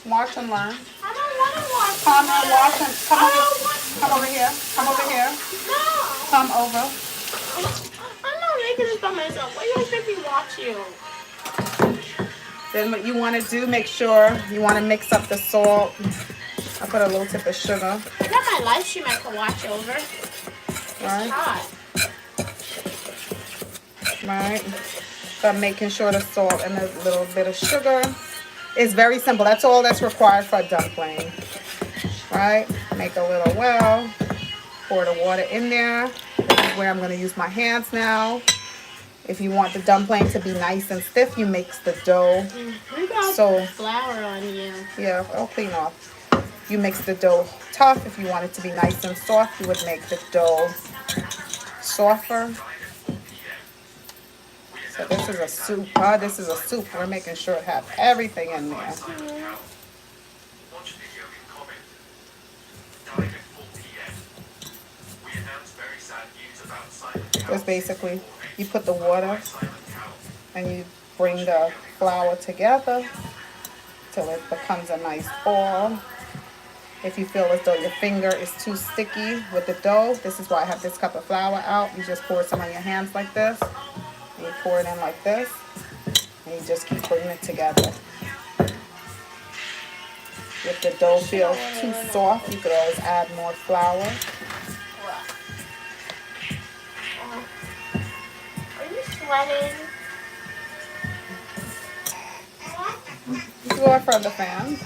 Watch and learn. I don't want to watch. Come and watch and come over here. Come over here. No. Come over. I'm not making this by myself. Why do you guys make me watch you? Then what you want to do, make sure you want to mix up the salt. I put a little tip of sugar. I got my live stream I can watch over. Right. Hot. Right. So I'm making sure the salt and a little bit of sugar. It's very simple. That's all that's required for a dumpling. Right. Make a little well. Pour the water in there. This is where I'm going to use my hands now. If you want the dumpling to be nice and stiff, you mix the dough. You got So flour on you. yeah, I'll clean off. You mix the dough tough. If you want it to be nice and soft, you would make the dough softer. So this is a soup. This is a soup. We're making sure it has everything in there. It's basically, you put the water and you bring the flour together till it becomes a nice ball. If you feel as though your finger is too sticky with the dough, this is why I have this cup of flour out. You just pour some on your hands like this. And you pour it in like this. And you just keep putting it together. If the dough feels too soft, you could always add more flour. Are you sweating? You can go in front of the fan.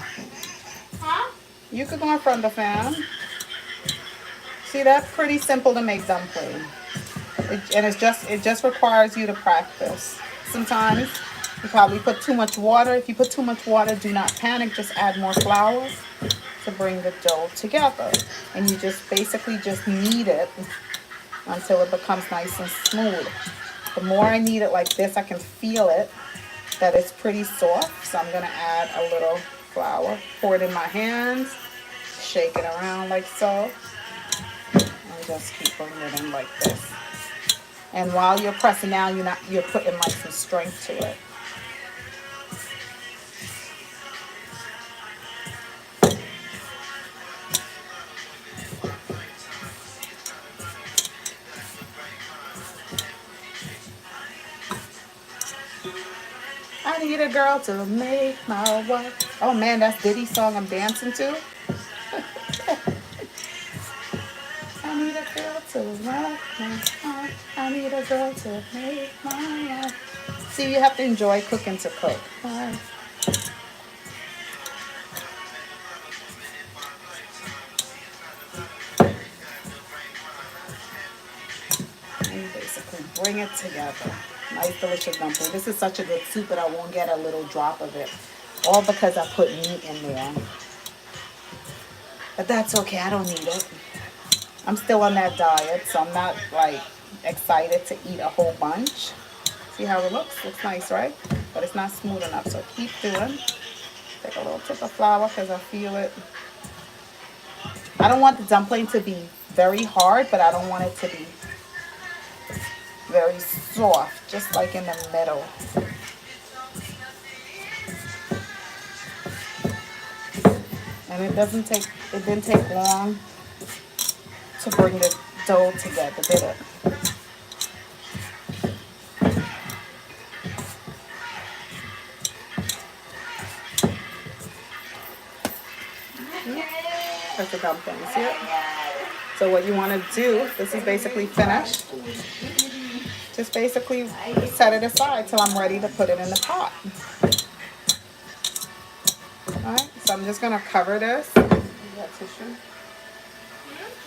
Huh? You could go in front of the fan. See, that's pretty simple to make dumpling. It just requires you to practice. Sometimes you probably put too much water. If you put too much water, do not panic. Just add more flour to bring the dough together. And you just basically just knead it until it becomes nice and smooth. The more I knead it like this, I can feel it, that it's pretty soft. So I'm going to add a little flour. Pour it in my hands. Shake it around like so. And just keep bringing it in like this. And while you're pressing down, you're putting like some strength to it. I need a girl to make my wife. Oh man, that's Diddy's song I'm dancing to. I need a girl to rock my heart. I need a girl to make my life. See, you have to enjoy cooking to cook. Right. And you basically bring it together. Nice delicious dumpling. This is such a good soup that I won't get a little drop of it. All because I put meat in there. But that's okay, I don't need it. I'm still on that diet, so I'm not like excited to eat a whole bunch. See how it looks? Looks nice, right? But it's not smooth enough, so keep doing. Take a little tip of flour because I feel it. I don't want the dumpling to be very hard, but I don't want it to be very soft, just like in the middle. And it didn't take long to bring the dough together, did it? That's the dumpling, see it? So what you want to do, this is basically finished. Just basically set it aside till I'm ready to put it in the pot. Alright, so I'm just going to cover this. You got tissue?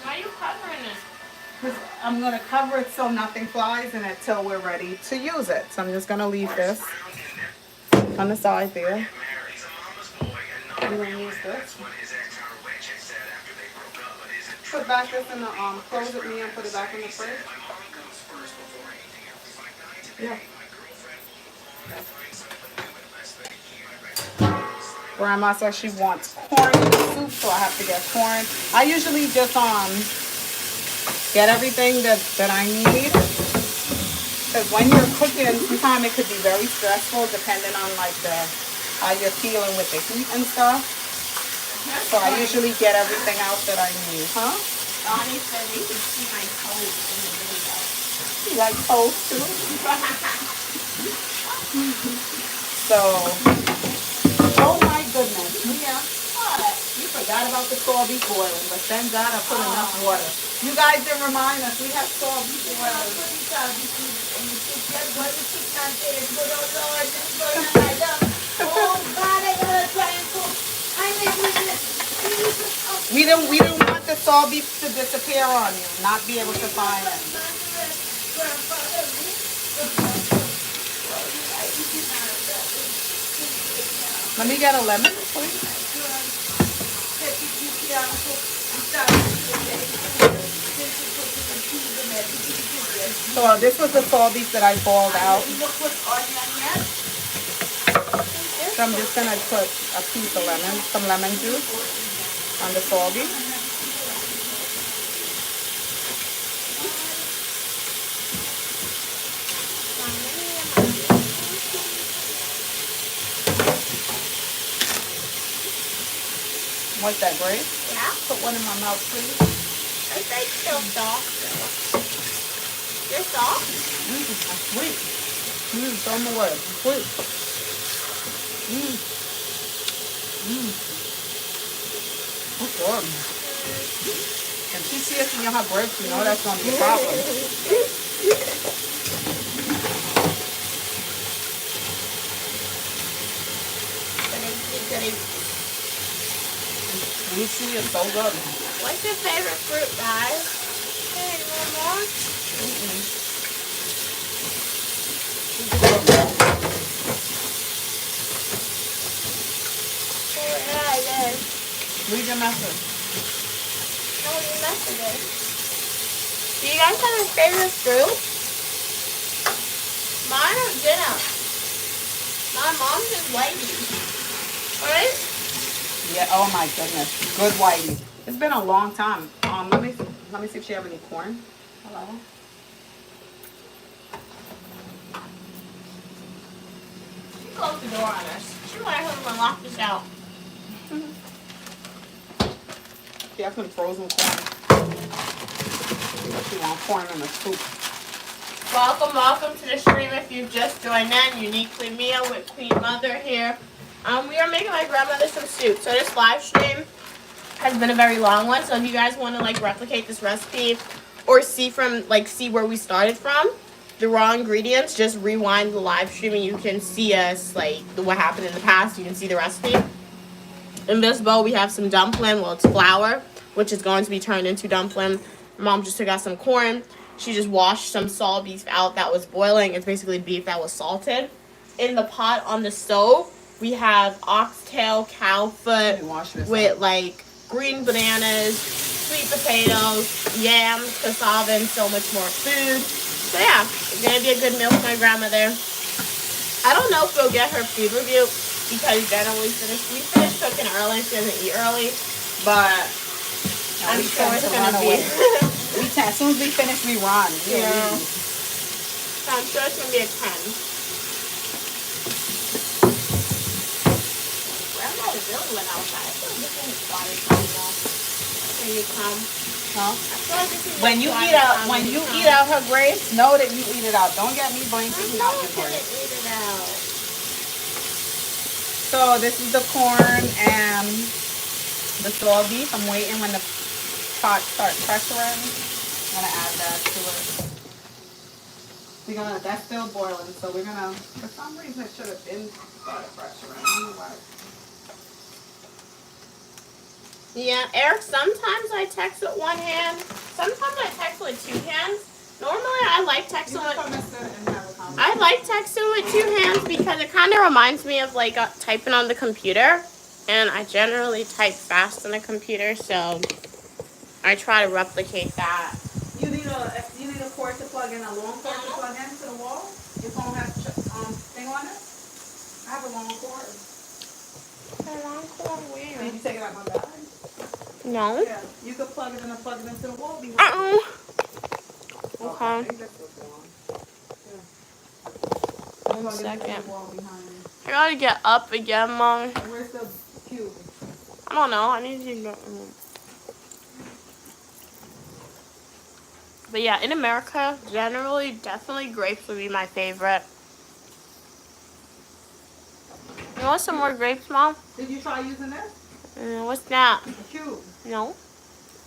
Why are you covering it? I'm going to cover it so nothing flies in it till we're ready to use it. So I'm just going to leave this on the side there. We're going to use this. Put back this in the, close it me and put it back in the fridge. Yeah. Grandma says she wants corn in the soup, so I have to get corn. I usually just get everything that I need. Because when you're cooking, sometimes it could be very stressful depending on like how you're feeling with the heat and stuff. So I usually get everything out that I need, huh? Donnie said they could see my toes in the video. You like toast too? So, oh my goodness, Mia, What? you forgot about the soy beef boiling, but thank God I put enough water. You guys didn't remind us, we have soy beef boiling. We don't want the soy beef to disappear on you, not be able to find it. Let me get a lemon, please. So this was the soy beef that I boiled out. So I'm just gonna put a piece of lemon, some lemon juice on the soy beef. What's that, Grace? Yeah? Put one in my mouth, please. I think still soft. You're soft? Sweet. Throw them away. Sweet. Good God. If she sees it in her breath, you know that's gonna be a problem. Lucy is so good. What's your favorite fruit, guys? Hey, Mama? Oh, yeah, it is. Read your message. No, you messages. Do you guys have a favorite fruit? Mine didn't. My mom's is whitey. Alright? Yeah. Oh my goodness. Good whitey. It's been a long time. Let me see if she have any corn. Hello. She closed the door on us. She wanted her to lock us out. She has some frozen corn. She wants corn in the soup. Welcome, welcome to the stream. If you've just joined in, Uniquely Mia with Queen Mother here. We are making my grandmother some soup. So this live stream has been a very long one. So if you guys want to like replicate this recipe or see where we started from, the raw ingredients, just rewind the live stream and you can see us like what happened in the past. You can see the recipe. In this bowl we have some dumpling. Well, it's flour, which is going to be turned into dumpling. Mom just took out some corn. She just washed some salt beef out that was boiling. It's basically beef that was salted. In the pot on the stove, we have oxtail, cow foot with like green bananas, sweet potatoes, yams, cassava, and so much more food. So yeah, it's gonna be a good meal for my grandmother. I don't know if we'll get her food review because generally we finish cooking early. She doesn't eat early, but I'm sure it's gonna be. As soon as we finish, we run. Yeah. So I'm sure it's gonna be a 10. Grandma really went outside. I feel like this thing is quiet now. When you come. Huh? I feel like this is When you eat out her grace, know that you eat it out. Don't get me blanking out your grace. Eat it out. So this is the corn and the soy beef. I'm waiting when the pot starts pressuring. I'm gonna add that to it. That's still boiling, so we're gonna. For some reason, it should have been started pressuring. I don't know why. Yeah, Eric, sometimes I text with one hand. Sometimes I text with two hands. Normally I like texting with two hands because it kind of reminds me of like typing on the computer. And I generally type fast on the computer, so I try to replicate that. You need a cord to plug in, a long cord to plug into the wall. Your phone has thing on it. I have a long cord. A long cord where? Did you take it out my bag? No. Yeah, you could plug it in and plug it into the wall behind. Okay. Yeah. 1 second. I gotta get up again, Mom. Where's the cube? I don't know. I need to know. But yeah, in America, generally, definitely grapes would be my favorite. You want some more grapes, Mom? Did you try using this? What's that? A cube. No.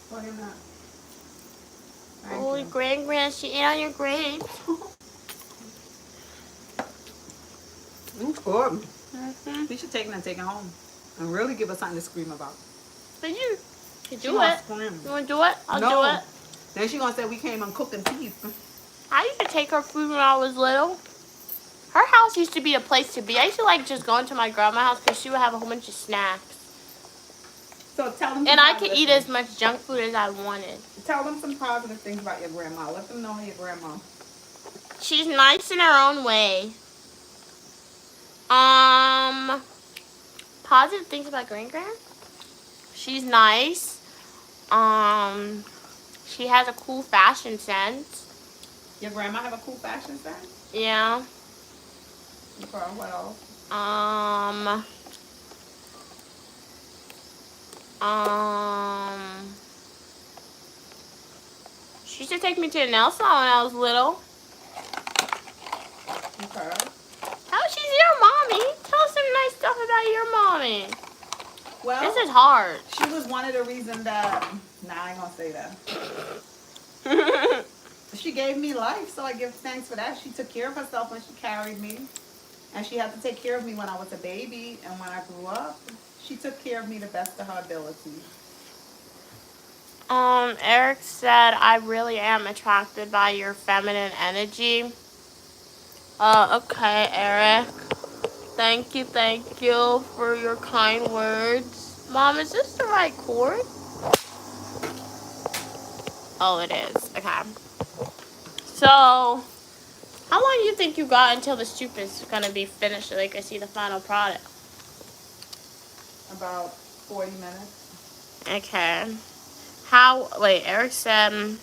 What is that? Thank Oh, you. Grand, she ate on your grapes. It's good. Mm-hmm. We should take it and take it home. And really give us something to scream about. But you can She do gonna it. scream. You want to do it? I'll No. do it. Then she gonna say we came and cooked in peace. I used to take her food when I was little. Her house used to be a place to be. I used to like just going to my grandma's house because she would have a whole bunch of snacks. So tell them. And I could eat as much junk food as I wanted. Tell them some positive things about your grandma. Let them know your grandma. She's nice in her own way. Positive things about Grand. She's nice. She has a cool fashion sense. Your grandma have a cool fashion sense? Yeah. Okay, what else? She used to take me to the nail salon when I was little. Okay. How she's your mommy? Tell us some nice stuff about your mommy. Well, This is hard. she was one of the reasons that. Nah, I ain't gonna say that. She gave me life, so I give thanks for that. She took care of herself when she carried me. And she had to take care of me when I was a baby. And when I grew up, she took care of me the best of her ability. Eric said, I really am attracted by your feminine energy. Okay, Eric. Thank you for your kind words. Mom, is this the right cord? Oh, it is. Okay. So, how long do you think you got until the soup is going to be finished so they can see the final product? About 40 minutes. Okay. Eric said,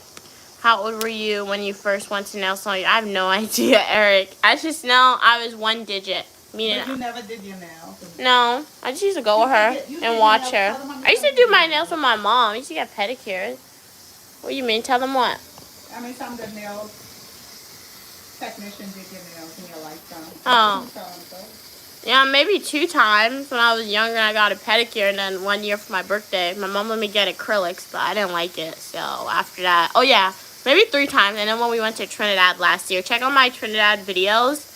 how old were you when you first went to nail salon? I have no idea, Eric. I just know I was one digit. Meaning, But you never did your nails. no, I just used to go with her and watch her. I used to do my nails with my mom. I used to get pedicures. What do you mean? Tell them what? I mean, some of the nail technicians did your nails in your lifetime. Oh. Yeah, maybe 2 times. When I was younger, I got a pedicure, and then 1 year for my birthday, my mom let me get acrylics, but I didn't like it. So after that, oh yeah, maybe 3 times. And then when we went to Trinidad last year, check out my Trinidad videos.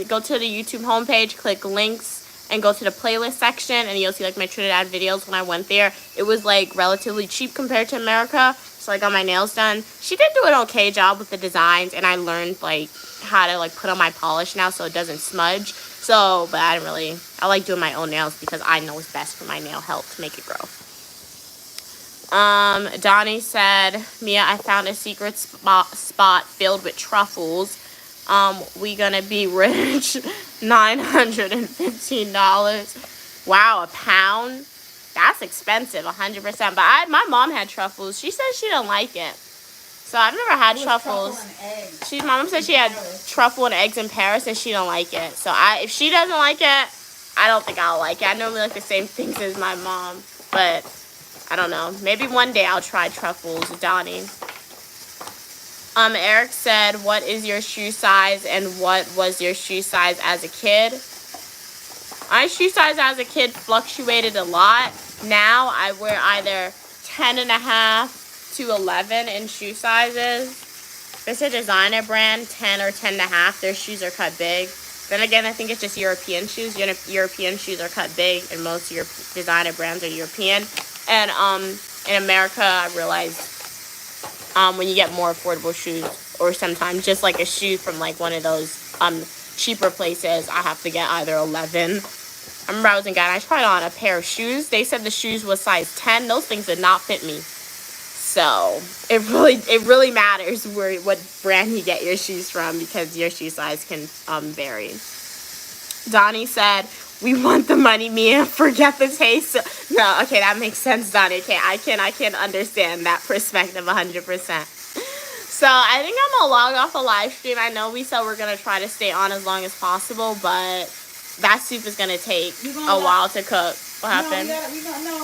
Go to the YouTube homepage, click links, and go to the playlist section, and you'll see like my Trinidad videos when I went there. It was like relatively cheap compared to America, so I got my nails done. She did do an okay job with the designs, and I learned like how to like put on my polish now so it doesn't smudge. So, but I like doing my own nails because I know what's best for my nail health to make it grow. Donnie said, Mia, I found a secret spot filled with truffles. We gonna be rich. $915. Wow, a pound? That's expensive, 100%. But my mom had truffles. She said she didn't like it. So I've never had truffles. Mom said she had truffle and eggs in Paris and she don't like it. So if she doesn't like it, I don't think I'll like it. I normally like the same things as my mom. But I don't know. Maybe one day I'll try truffles, Donnie. Eric said, what is your shoe size and what was your shoe size as a kid? My shoe size as a kid fluctuated a lot. Now I wear either 10.5 to 11 in shoe sizes. If it's a designer brand, 10 or 10.5, their shoes are cut big. Then again, I think it's just European shoes. European shoes are cut big, and most of your designer brands are European. And in America, I realized when you get more affordable shoes, or sometimes just like a shoe from like one of those cheaper places, I have to get either 11. I remember I was in Ghana, I tried on a pair of shoes. They said the shoes was size 10. Those things did not fit me. So it really matters what brand you get your shoes from because your shoe size can vary. Donnie said, we want the money, Mia. Forget the taste. No, okay, that makes sense, Donnie. Okay, I can understand that perspective 100%. So I think I'm gonna log off a live stream. I know we said we're gonna try to stay on as long as possible, but that soup is gonna take a while to cook. What happened? No,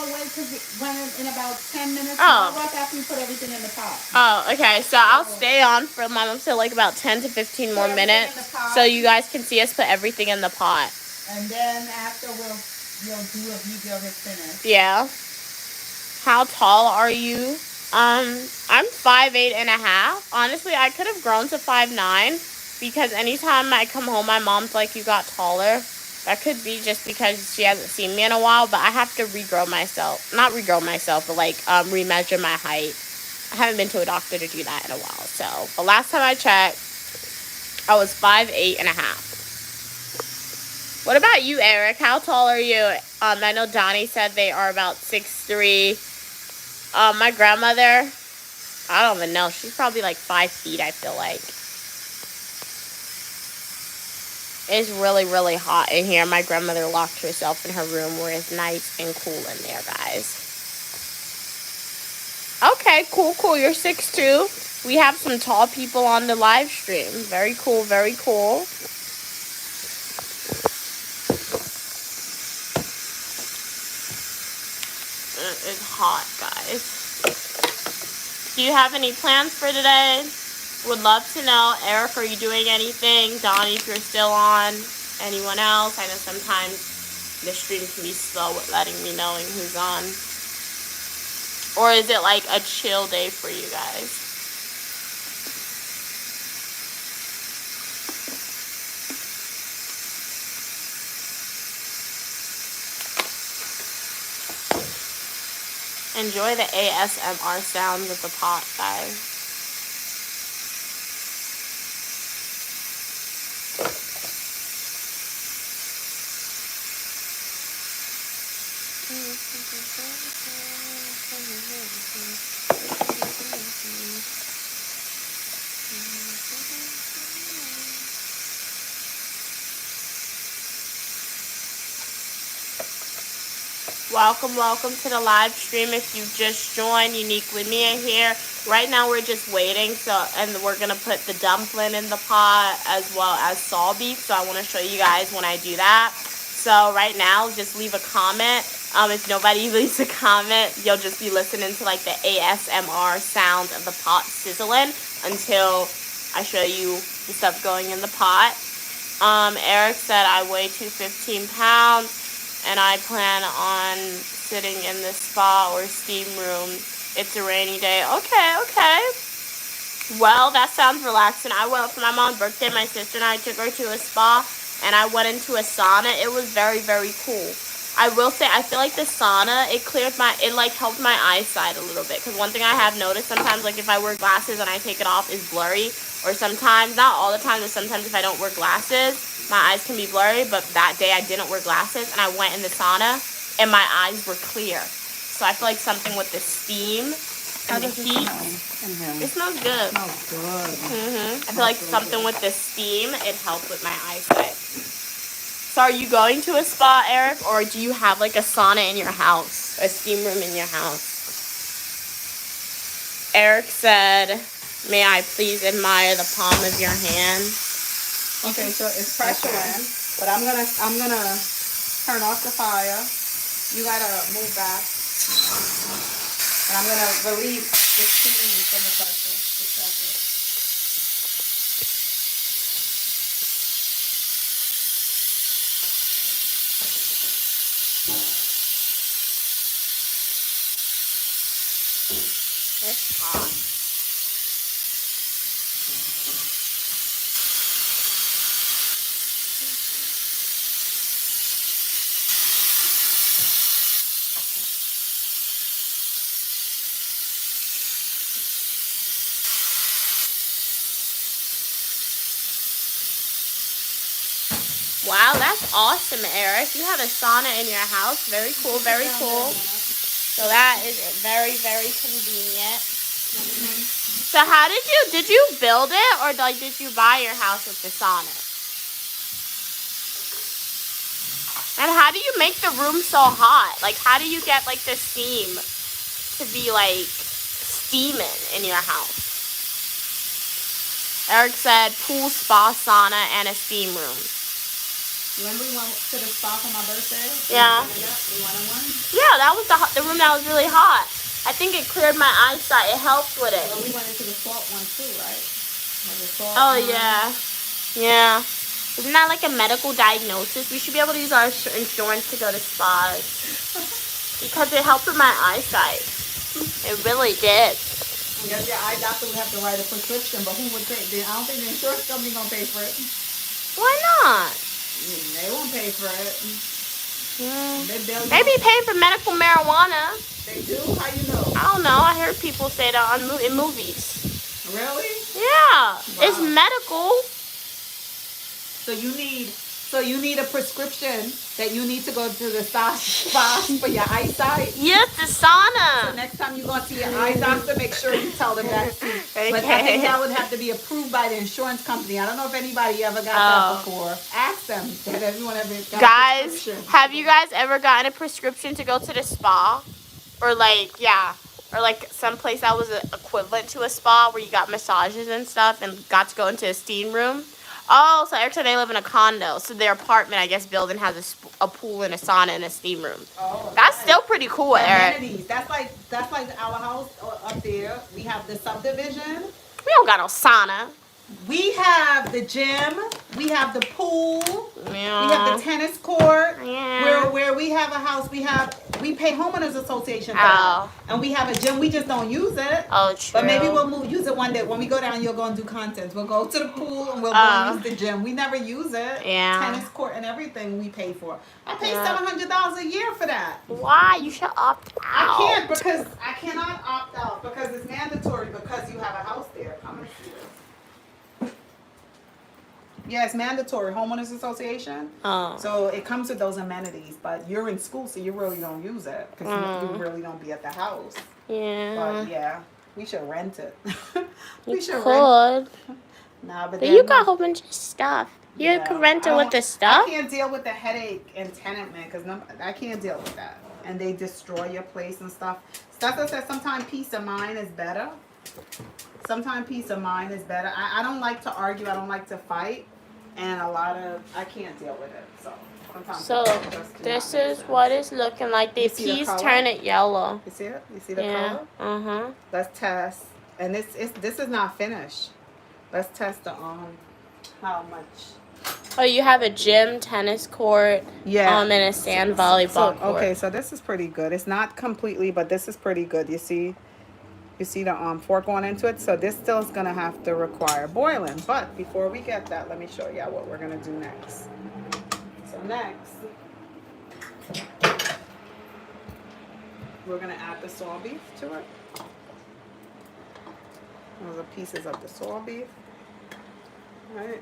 wait, because when in about 10 minutes, Oh. right after you put everything in the pot. Oh, okay. So I'll stay on for my mom till like about 10 to 15 more minutes, so you guys can see us put everything in the pot. And then after you'll do a video of it finished. Yeah. How tall are you? I'm 5'8.5". Honestly, I could have grown to 5'9", because anytime I come home, my mom's like, "You got taller." That could be just because she hasn't seen me in a while, but I have to regrow myself. Not regrow myself, but like remeasure my height. I haven't been to a doctor to do that in a while. So the last time I checked, I was 5'8.5". What about you, Eric? How tall are you? I know Donnie said they are about 6'3". My grandmother, I don't even know. She's probably like 5 feet, I feel like. It's really, really hot in here. My grandmother locked herself in her room where it's nice and cool in there, guys. Okay, cool. You're 6'2". We have some tall people on the live stream. Very cool, very cool. It's hot, guys. Do you have any plans for today? Would love to know. Eric, are you doing anything? Donnie, if you're still on. Anyone else? I know sometimes the stream can be slow with letting me knowing who's on. Or is it like a chill day for you guys? Enjoy the ASMR sounds of the pot, guys. Welcome to the live stream. If you just joined, Uniquely Mia here. Right now we're just waiting, and we're gonna put the dumpling in the pot as well as saw beef. So I want to show you guys when I do that. So right now, just leave a comment. If nobody leaves a comment, you'll just be listening to like the ASMR sound of the pot sizzling until I show you the stuff going in the pot. Eric said I weigh 215 pounds. And I plan on sitting in this spa or steam room. It's a rainy day. Okay. Well, that sounds relaxing. I went for my mom's birthday. My sister and I took her to a spa, and I went into a sauna. It was very, very cool. I will say, I feel like the sauna, it helped my eyesight a little bit. Because one thing I have noticed sometimes, like if I wear glasses and I take it off, is blurry. Or sometimes, not all the time, but sometimes if I don't wear glasses, my eyes can be blurry. But that day I didn't wear glasses and I went in the sauna and my eyes were clear. So I feel like something with the steam and the heat. It smells good. It smells good. I feel like something with the steam, it helped with my eyesight. So are you going to a spa, Eric? Or do you have like a sauna in your house? A steam room in your house? Eric said, "May I please admire the palm of your hand?" Okay, so it's pressure in, but I'm gonna turn off the fire. You gotta move back, and I'm gonna release the steam from the pressure. It's hot. Wow, that's awesome, Eric. You have a sauna in your house. Very cool, very cool. So that is very, very convenient. So how did you build it, or like did you buy your house with the sauna? And how do you make the room so hot? Like how do you get like the steam to be like steaming in your house? Eric said pool, spa, sauna, and a steam room. Remember we went to the spa for my birthday? Yeah. We wanted one? Yeah, that was the room that was really hot. I think it cleared my eyesight. It helped with it. Well, we went into the salt one too, right? The salt Oh, one. yeah. Yeah. Isn't that like a medical diagnosis? We should be able to use our insurance to go to spas. Because it helped with my eyesight. It really did. I guess your eye doctor would have to write a prescription, but who would pay? I don't think the insurance company gonna pay for it. Why not? They won't pay for it. Maybe paying for medical marijuana. They do? How you know? I don't know. I heard people say that in movies. Really? Yeah. Wow. It's medical. So you need a prescription that you need to go to the spa for your eyesight. Yes, the sauna. So next time you're going to see your eye doctor, make sure you tell them that too. Okay. But I think that would have to be approved by the insurance company. I don't know if anybody ever got that before. Ask them that everyone ever got a prescription. Have you guys ever gotten a prescription to go to the spa? Or like someplace that was equivalent to a spa where you got massages and stuff and got to go into a steam room? Oh, so Eric said they live in a condo. So their apartment, I guess, building has a pool and a sauna and a steam room. Oh, that's nice. Still pretty cool, Eric. Amenities. That's like our house up there. We have the subdivision. We don't got no sauna. We have the gym. We have the pool. Yeah. We have the tennis court. Yeah. Where we have a house, we pay homeowners association for that. And we have a gym. We just don't use it. Oh, true. But maybe we'll use it one day. When we go down, you'll go and do content. We'll go to the pool and we'll go and use the gym. We never use it. Yeah. Tennis court and everything we pay for. I pay $700 a year for that. Why? You should opt out. I cannot opt out because it's mandatory because you have a house there. Come and see this. Yeah, it's mandatory. Homeowners association. Oh. So it comes with those amenities, but you're in school, so you really don't use it because you really don't be at the house. Yeah. But yeah, we should rent it. We should rent. Nah, but you got a whole bunch of stuff. You can rent it with the stuff. I can't deal with the headache and tenantment because I can't deal with that. And they destroy your place and stuff. Stuff that says sometimes peace of mind is better. Sometimes peace of mind is better. I don't like to argue. I don't like to fight. And I can't deal with it. So this is what it's looking like. The peas turn it yellow. You see it? You see the color? Uh-huh. Let's test. And this is not finished. Let's test the how much. Oh, you have a gym, tennis court, and a sand volleyball court. Okay, so this is pretty good. It's not completely, but this is pretty good. You see the fork going into it. So this still is gonna have to require boiling. But before we get that, let me show you what we're gonna do next. So next, we're gonna add the soy beef to it. Those are pieces of the soy beef. All right.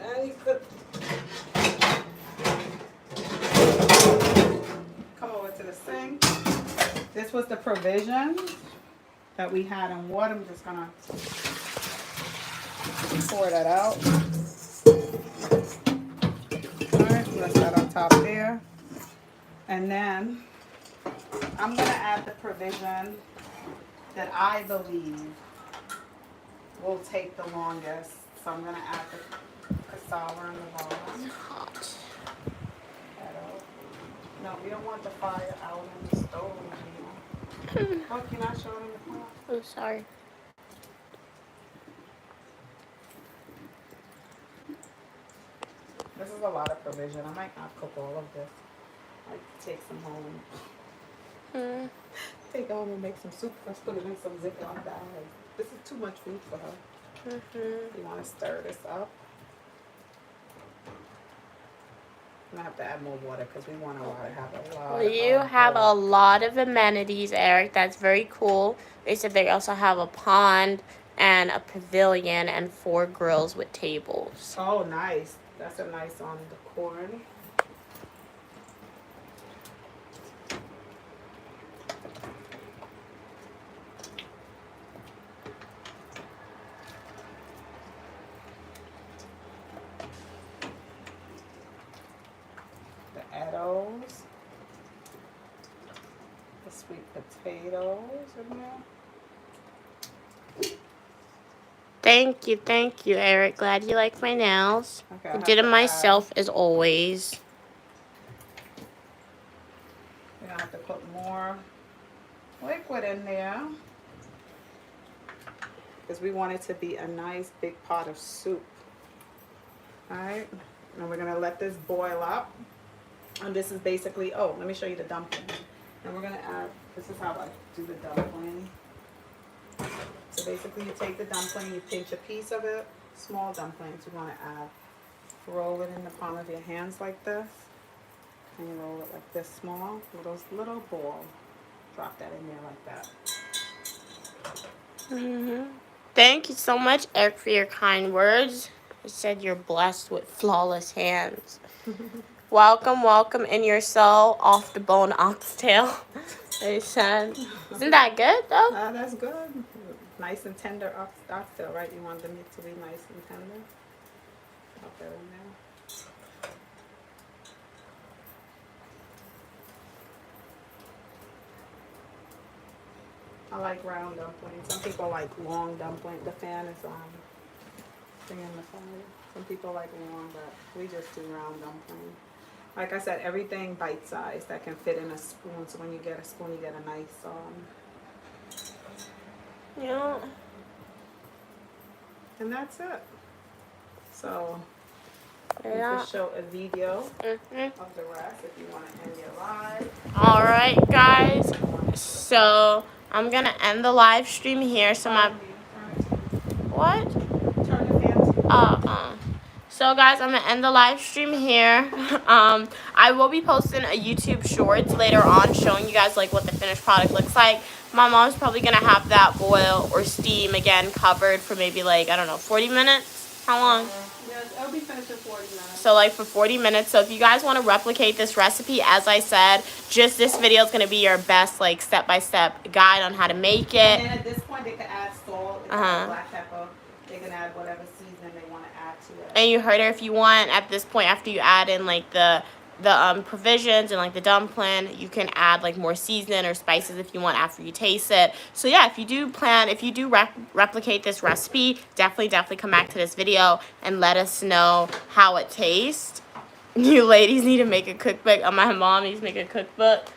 And you could come over to the sink. This was the provision that we had in water. I'm just gonna pour that out. Alright, let's that on top there. And then I'm gonna add the provision that I believe will take the longest. So I'm gonna add the cassava in the bottom. It's hot. No, we don't want the fire out in the stove. Oh, you're not showing the pot? Oh, sorry. This is a lot of provision. I might not cook all of this. I might take some home. Take home and make some soup. Let's put it in some Ziploc bags. This is too much food for her. You want to stir this up. I'm gonna have to add more water because we want to have a lot. Well, you have a lot of amenities, Eric. That's very cool. They said they also have a pond and a pavilion and 4 grills with tables. Oh, nice. That's a nice on the corn. The sweet potatoes in there. Thank you, Eric. Glad you like my nails. Okay, I have did to them add- myself as always. We're gonna have to put more liquid in there because we want it to be a nice big pot of soup. All right, and we're gonna let this boil up. And this is basically, oh, let me show you the dumpling. And we're gonna add, this is how I do the dumpling. So basically you take the dumpling, you pinch a piece of it, small dumplings you wanna add. Roll it in the palm of your hands like this. And you roll it like this small, little ball. Drop that in there like that. Thank you so much, Eric, for your kind words. You said you're blessed with flawless hands. Welcome in your soul, off the bone oxtail. They said, isn't that good though? That's good. Nice and tender oxtail, right? You want the meat to be nice and tender. Put that in there. I like round dumplings. Some people like long dumplings. The fan is thing in the fire. Some people like long, but we just do round dumplings. Like I said, everything bite size that can fit in a spoon. So when you get a spoon, you get a nice Yeah. and that's it. So you Yeah. can show a video of the rest if you want to end your live. All right, guys. So I'm gonna end the live stream here. So my what? Turn the fan. So guys, I'm gonna end the live stream here. I will be posting a YouTube Shorts later on, showing you guys like what the finished product looks like. My mom's probably gonna have that boil or steam again covered for maybe like, I don't know, 40 minutes. How long? Yes, it'll be finished in 40 minutes. So like for 40 minutes. So if you guys want to replicate this recipe, as I said, just this video is going to be your best like step-by-step guide on how to make it. And then at this point, they can add salt, they can add black pepper, they can add whatever seasoning they want to add to it. And you heard her, if you want, at this point, after you add in like the provisions and like the dumpling, you can add like more seasoning or spices if you want after you taste it. So yeah, if you do replicate this recipe, definitely come back to this video and let us know how it tastes. You ladies need to make a cookbook. My mom needs to make a cookbook.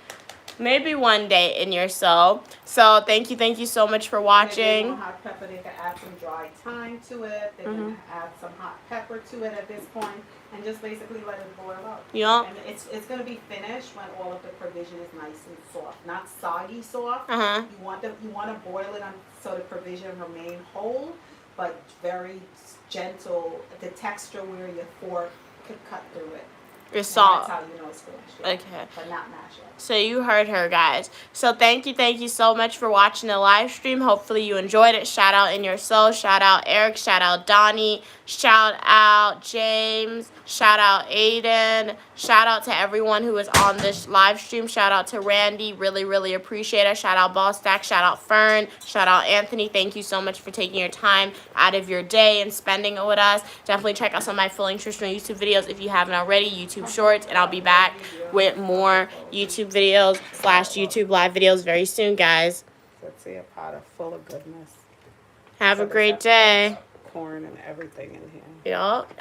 Maybe one day in your soul. So thank you so much for watching. If they want hot pepper, they can add some dry thyme to it. They can add some hot pepper to it at this point, and just basically let it boil up. Yeah. And it's gonna be finished when all of the provision is nice and soft, not soggy soft. You want to boil it so the provision remain whole, but very gentle. The texture where your fork could cut through it. Your salt. That's how you know it's finished. Yeah. Okay. But not mashed up. So you heard her, guys. So thank you so much for watching the live stream. Hopefully you enjoyed it. Shout out In Your Soul. Shout out Eric. Shout out Donnie. Shout out James. Shout out Aiden. Shout out to everyone who is on this live stream. Shout out to Randy. Really appreciate it. Shout out Ball Stack. Shout out Fern. Shout out Anthony. Thank you so much for taking your time out of your day and spending it with us. Definitely check out some of my full nutritional YouTube videos if you haven't already. YouTube Shorts. And I'll be back with more YouTube videos / YouTube live videos very soon, guys. Let's see, a pot full of goodness. Have a great day. Corn and everything in here. Yup.